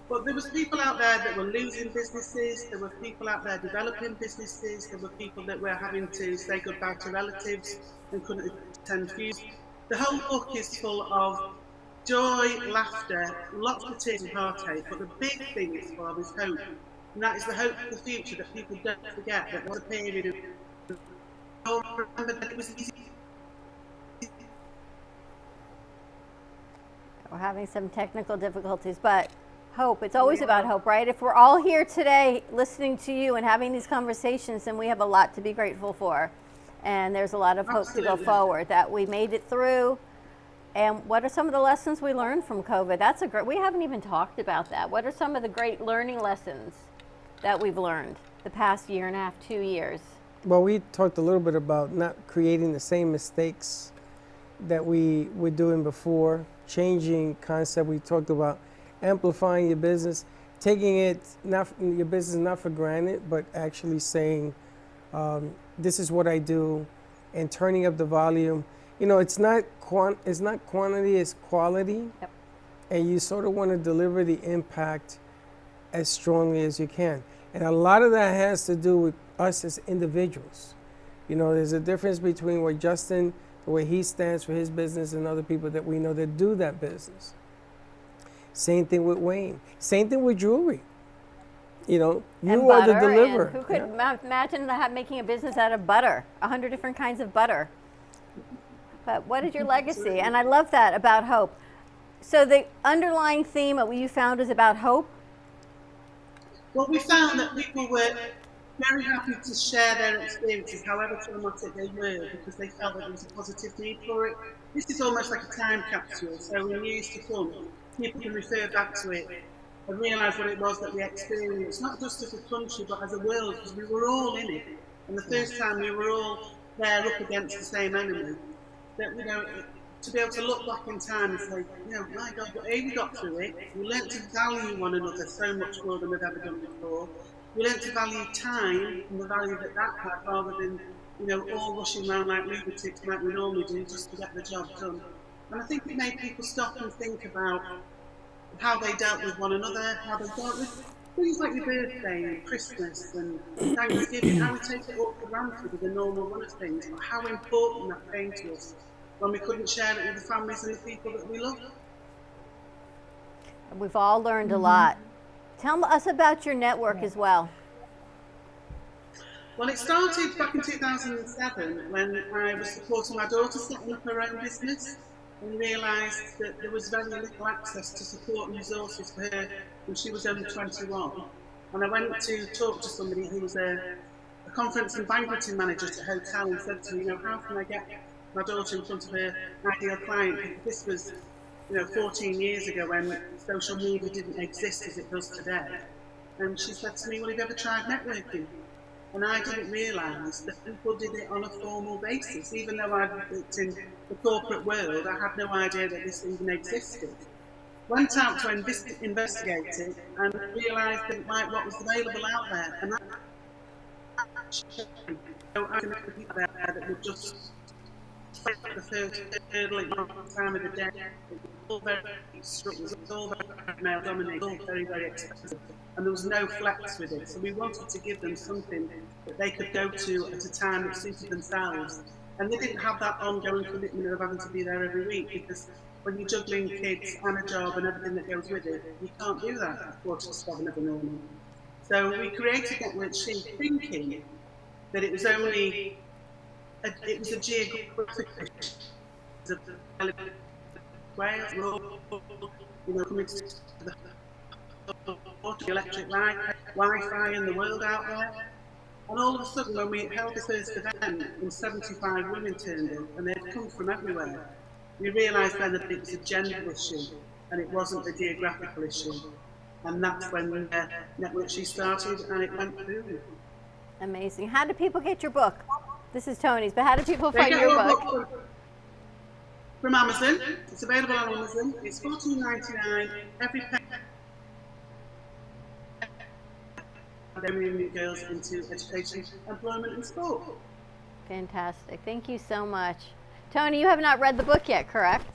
But there was people out there that were losing businesses, there were people out there developing businesses, there were people that were having to say goodbye to relatives and couldn't attend funerals. The whole book is full of joy, laughter, lots of tears and heartache, but the big thing it's full of is hope. And that is the hope for the future, that people don't forget that there was a period of remember that it was easy. We're having some technical difficulties, but hope. It's always about hope, right? If we're all here today listening to you and having these conversations, then we have a lot to be grateful for. And there's a lot of hope to go forward, that we made it through. And what are some of the lessons we learned from COVID? That's a great, we haven't even talked about that. What are some of the great learning lessons that we've learned the past year and a half, 2 years? Well, we talked a little bit about not creating the same mistakes that we were doing before, changing concept. We talked about amplifying your business, taking it, not your business not for granted, but actually saying, this is what I do, and turning up the volume. You know, it's not quantity, it's quality. Yep. and you sort of want to deliver the impact as strongly as you can. And a lot of that has to do with us as individuals. You know, there's a difference between what Justin, the way he stands for his business, and other people that we know that do that business. Same thing with Wayne. Same thing with jewelry. You know, you And are the butter, deliverer. and who could imagine making a business out of butter? 100 different kinds of butter. But what is your legacy? And I love that about hope. So the underlying theme that you found is about hope? Well, we found that people were very happy to share their experiences, however traumatic they were, because they felt that there was a positive need for it. This is almost like a time capsule, so when years to come, people can refer back to it and realise what it was that we experienced, not just as a country, but as a world, because we were all in it. And the first time we were all there up against the same enemy, that, you know, to be able to look back in time and say, you know, my God, but we got through it. We learnt to value one another so much more than we've ever done before. We learnt to value time and the value that that had, rather than, you know, all rushing around like lunatics like we normally do just to get the job done. And I think it made people stop and think about how they dealt with one another, how they dealt with things like your birthday and Christmas and Thanksgiving, how we take it all for granted with the normal run of things, but how important that came to us when we couldn't share it with the families and the people that we love. We've all learned a lot. Tell us about your network as well. Well, it started back in 2007 when I was supporting my daughter setting up her own business and realised that there was very little access to support and resources for her when she was only 21. And I went to talk to somebody who was a conference and banqueting manager at a hotel and said to me, you know, how can I get my daughter in front of her ideal client? This was, you know, 14 years ago when social media didn't exist as it does today. And she said to me, well, have you ever tried networking? And I didn't realise that people did it on a formal basis. Even though I'd worked in the corporate world, I had no idea that this even existed. Went out to investigate it and realised that what was available out there. And I know people out there that would just the first hurdle at one time of the day. It was all very structured, it was all very male dominated, all very, very expensive. And there was no flex with it. So we wanted to give them something that they could go to at a time that suited themselves. And they didn't have that ongoing commitment of having to be there every week, because when you're juggling kids and a job and everything that goes with it, you can't do that at 47 every morning. So we created Network She, thinking that it was only it was a geographic Wales, you know, coming to the electric light, Wi-Fi and the world out there. And all of a sudden, when we held the first event and 75 women turned in, and they'd come from everywhere, we realised then that it was a gender issue and it wasn't a geographical issue. And that's when Network She started, and it went through. Amazing. How do people get your book? This is Toni's, but how do people find your book? From Amazon. It's available on Amazon. It's $14.99 every page. Bringing girls into education, employment, and sport. Fantastic. Thank you so much. Toni, you have not read the book yet, correct?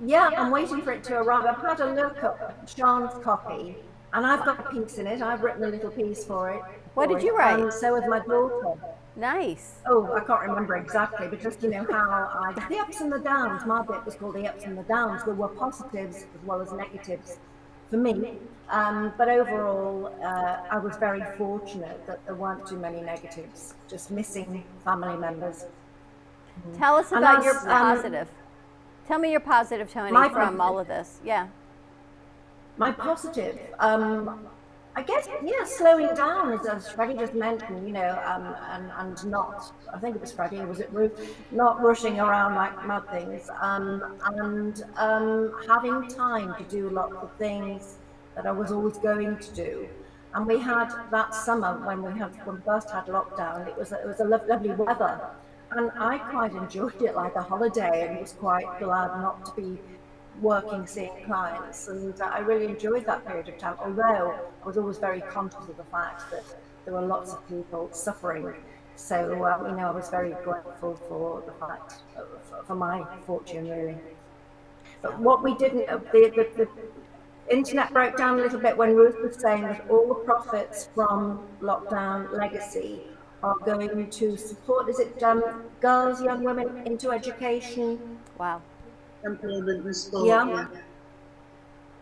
Yeah, I'm waiting for it to arrive. I've had a look at Sean's copy, and I've got a piece in it. I've written a little piece for it. What did you write? And so has my daughter. Nice. Oh, I can't remember exactly, but just, you know, how the ups and the downs. My bit was called The Ups and the Downs. There were positives as well as negatives for me. But overall, I was very fortunate that there weren't too many negatives, just missing family members. Tell us about your positive. Tell me your positive, Toni, from all of this. Yeah. My positive, I guess, yeah, slowing down, as Freddie just mentioned, you know, and not, I think it was Freddie, or was it Ruth, not rushing around like mad things, and having time to do lots of things that I was always going to do. And we had that summer when we first had lockdown, it was a lovely weather. And I quite enjoyed it like a holiday, and was quite glad not to be working, seeing clients, and I really enjoyed that period of time, although I was always very conscious of the fact that there were lots of people suffering. So, you know, I was very grateful for the fact, for my fortune, really. But what we didn't, the internet broke down a little bit when Ruth was saying that all the profits from Lockdown Legacy are going to support, is it girls, young women into education? Wow. Employment and sport, Yeah.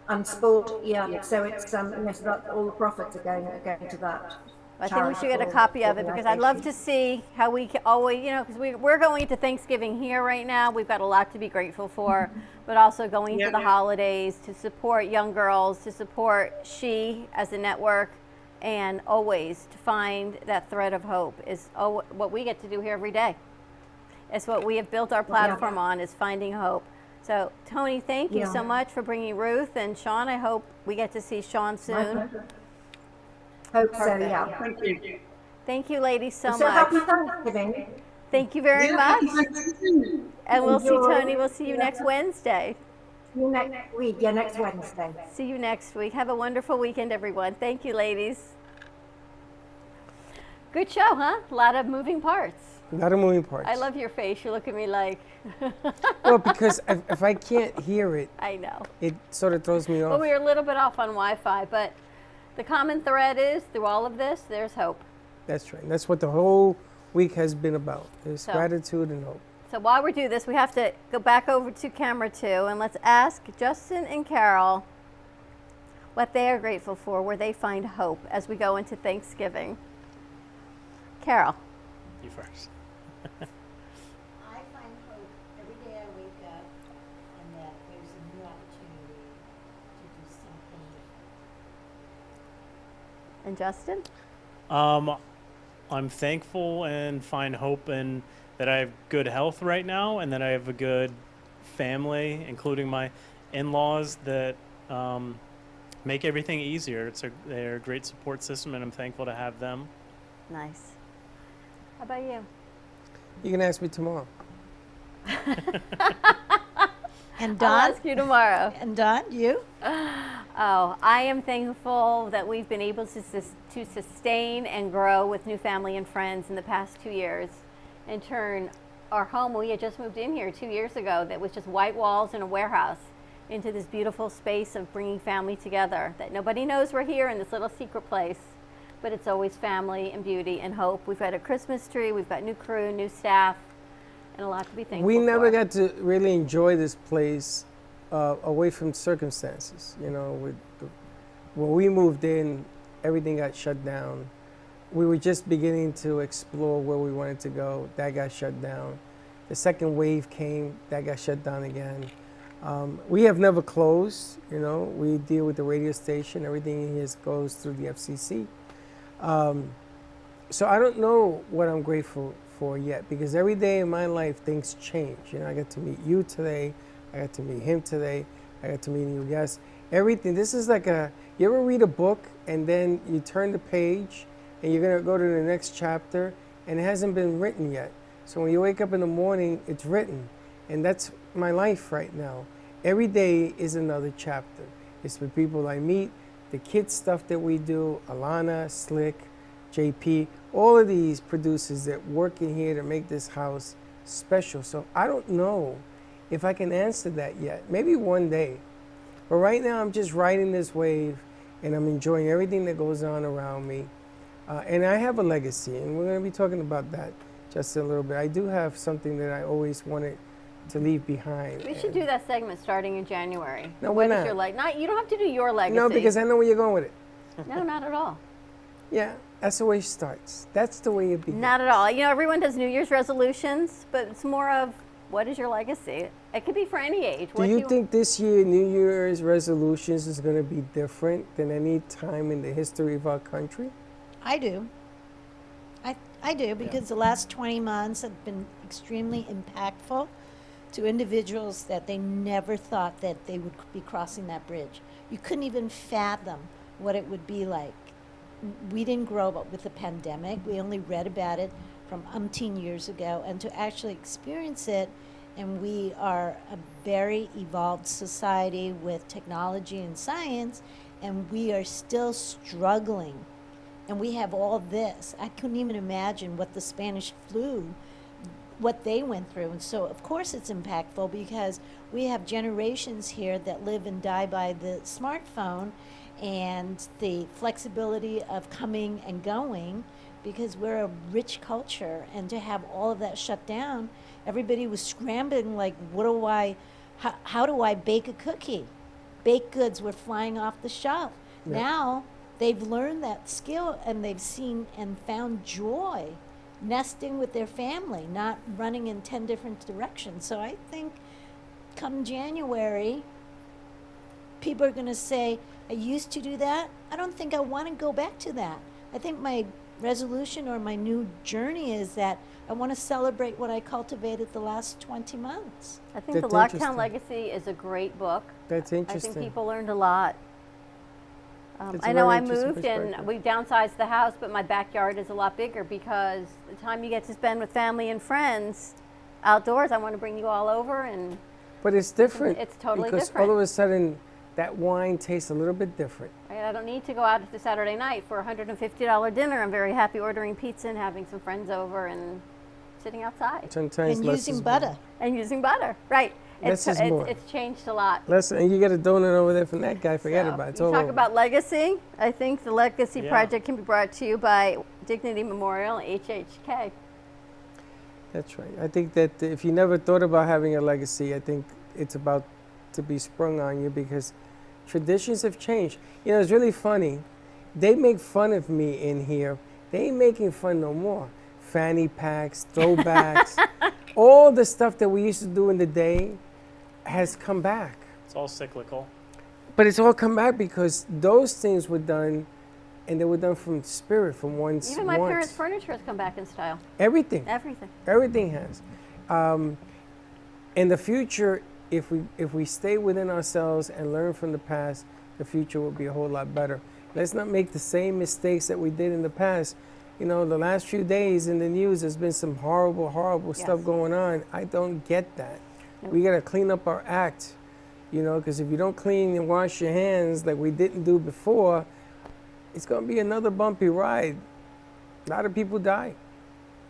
And sport, yeah. So it's yes, that all the profits are going to that. I think we should get a copy of it because I'd love to see how we can always, because we're going into Thanksgiving here right now. We've got a lot to be grateful for, but also going into the holidays to support young girls, to support She as a network, and always to find that thread of hope is what we get to do here every day. It's what we have built our platform on, is finding hope. So, Toni, thank you so much for bringing Ruth, and Sean, I hope we get to see Sean soon. Hope so, yeah. Thank you. Thank you, ladies, so much. Happy Thanksgiving. Thank you very much. And we'll see, Enjoy. Toni, we'll see you next Wednesday. See you next week, next Wednesday. See you next week. Have a wonderful weekend, everyone. Thank you, ladies. Good show, huh? A lot of moving parts. A lot of moving parts. I love your face. You look at me like... Well, because if I can't hear it, I know. It sort of throws me off. Well, we were a little bit off on Wi-Fi, but the common thread is, through all of this, there's hope. That's right. That's what the whole week has been about. There's gratitude and hope. So while we do this, we have to go back over to camera 2, and let's ask Justin and Carol what they are grateful for, where they find hope as we go into Thanksgiving. Carol. You first. I find hope every day I wake up, and that there's a new opportunity to do something different. And Justin? I'm thankful and find hope in that I have good health right now, and that I have a good family, including my in-laws, that make everything easier. They're a great support system, and I'm thankful to have them. Nice. How about you? You can ask me tomorrow. And Don? I'll ask you tomorrow. And Don, you? Oh, I am thankful that we've been able to sustain and grow with new family and friends in the past 2 years, and turn our home, we had just moved in here 2 years ago, that was just white walls and a warehouse, into this beautiful space of bringing family together, that nobody knows we're here in this little secret place, but it's always family and beauty and hope. We've got a Christmas tree, we've got new crew, new staff, and a lot to be thankful We never for. got to really enjoy this place away from circumstances. When we moved in, everything got shut down. We were just beginning to explore where we wanted to go. That got shut down. The second wave came. That got shut down again. We have never closed. We deal with the radio station. Everything here goes through the FCC. So I don't know what I'm grateful for yet, because every day in my life things change. I got to meet you today. I got to meet him today. I got to meet you guys. Everything. This is like you ever read a book and then you turn the page and you're going to go to the next chapter and it hasn't been written yet. So when you wake up in the morning, it's written. And that's my life right now. Every day is another chapter. It's the people I meet, the kids stuff that we do, Alana, Slick, JP, all of these producers that work in here to make this house special. So I don't know if I can answer that yet. Maybe one day. But right now I'm just riding this wave and I'm enjoying everything that goes on around me. And I have a legacy, and we're going to be talking about that just a little bit. I do have something that I always wanted to leave behind. We should do that segment starting in January. No, we're What is not. your you don't have to do your legacy. No, because I know where you're going with it. No, not at all. Yeah, that's the way it starts. That's the way it begins. Not at all. Everyone does New Year's resolutions, but it's more of, what is your legacy? It could be for any age. Do you think this year New Year's resolutions is going to be different than any time in the history of our country? I do. I do, because the last 20 months have been extremely impactful to individuals that they never thought that they would be crossing that bridge. You couldn't even fathom what it would be like. We didn't grow up with the pandemic. We only read about it from umpteen years ago, and to actually experience it, and we are a very evolved society with technology and science, and we are still struggling. And we have all this. I couldn't even imagine what the Spanish flu what they went through. And so, of course, it's impactful because we have generations here that live and die by the smartphone and the flexibility of coming and going, because we're a rich culture. And to have all of that shut down, everybody was scrambling like, how do I bake a cookie? Baked goods were flying off the shelf. Yeah. Now they've learned that skill and they've seen and found joy nesting with their family, not running in 10 different directions. So I think come January, people are going to say, I used to do that. I don't think I want to go back to that. I think my resolution or my new journey is that I want to celebrate what I cultivated the last 20 months. I think The Lockdown Legacy is a great book. That's interesting. I think people learned a lot. It's a I know very I interesting moved and perspective. we downsized the house, but my backyard is a lot bigger because the time you get to spend with family and friends outdoors, I want to bring you all over. And But it's different. It's totally because different. all of a sudden, that wine tastes a little bit different. I don't need to go out to Saturday night for a $150 dinner. I'm very happy ordering pizza and having some friends over and sitting outside. Sometimes less is more. And using butter, right. Less is more. It's changed a lot. Listen, and you get a donut over there from that guy, forget about it. It's You all talk over. about legacy. I think the Legacy Yeah. Project can be brought to you by Dignity Memorial, HHK. That's right. I think that if you never thought about having a legacy, I think it's about to be sprung on you because traditions have changed. You know, it's really funny. They make fun of me in here. They ain't making fun no more. Fanny packs, throwbacks, all the stuff that we used to do in the day has come back. It's all cyclical. But it's all come back because those things were done, and they were done from spirit, from one's Even my wants. parents' furniture has come back in style. Everything. Everything. Everything has. In the future, if we stay within ourselves and learn from the past, the future will be a whole lot better. Let's not make the same mistakes that we did in the past. You know, the last few days in the news, there's been some horrible, horrible stuff going on. I don't get that. We got to clean up our act, you know, because if you don't clean and wash your hands like we didn't do before, it's going to be another bumpy ride. A lot of people die.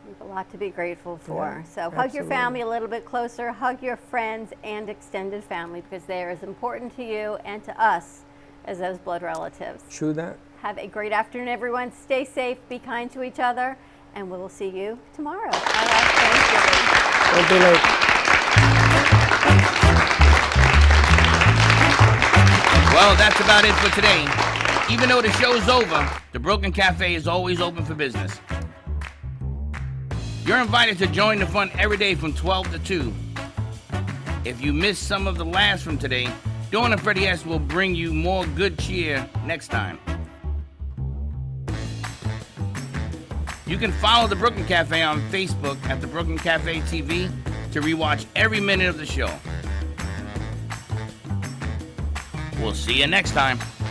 There's a lot to be grateful for. Yeah, So hug your absolutely. family a little bit closer, hug your friends and extended family because they are as important to you and to us as those blood relatives. True that. Have a great afternoon, everyone. Stay safe, be kind to each other, and we will see you tomorrow. Don't be late. Well, that's about it for today. Even though the show's over, the Broken Cafe is always open for business. You're invited to join the fun every day from 12 to 2. If you missed some of the laughs from today, Dawn and Freddie S. will bring you more good cheer next time. You can follow the Brooklyn Cafe on Facebook at the Brooklyn Cafe TV to rewatch every minute of the show. We'll see you next time.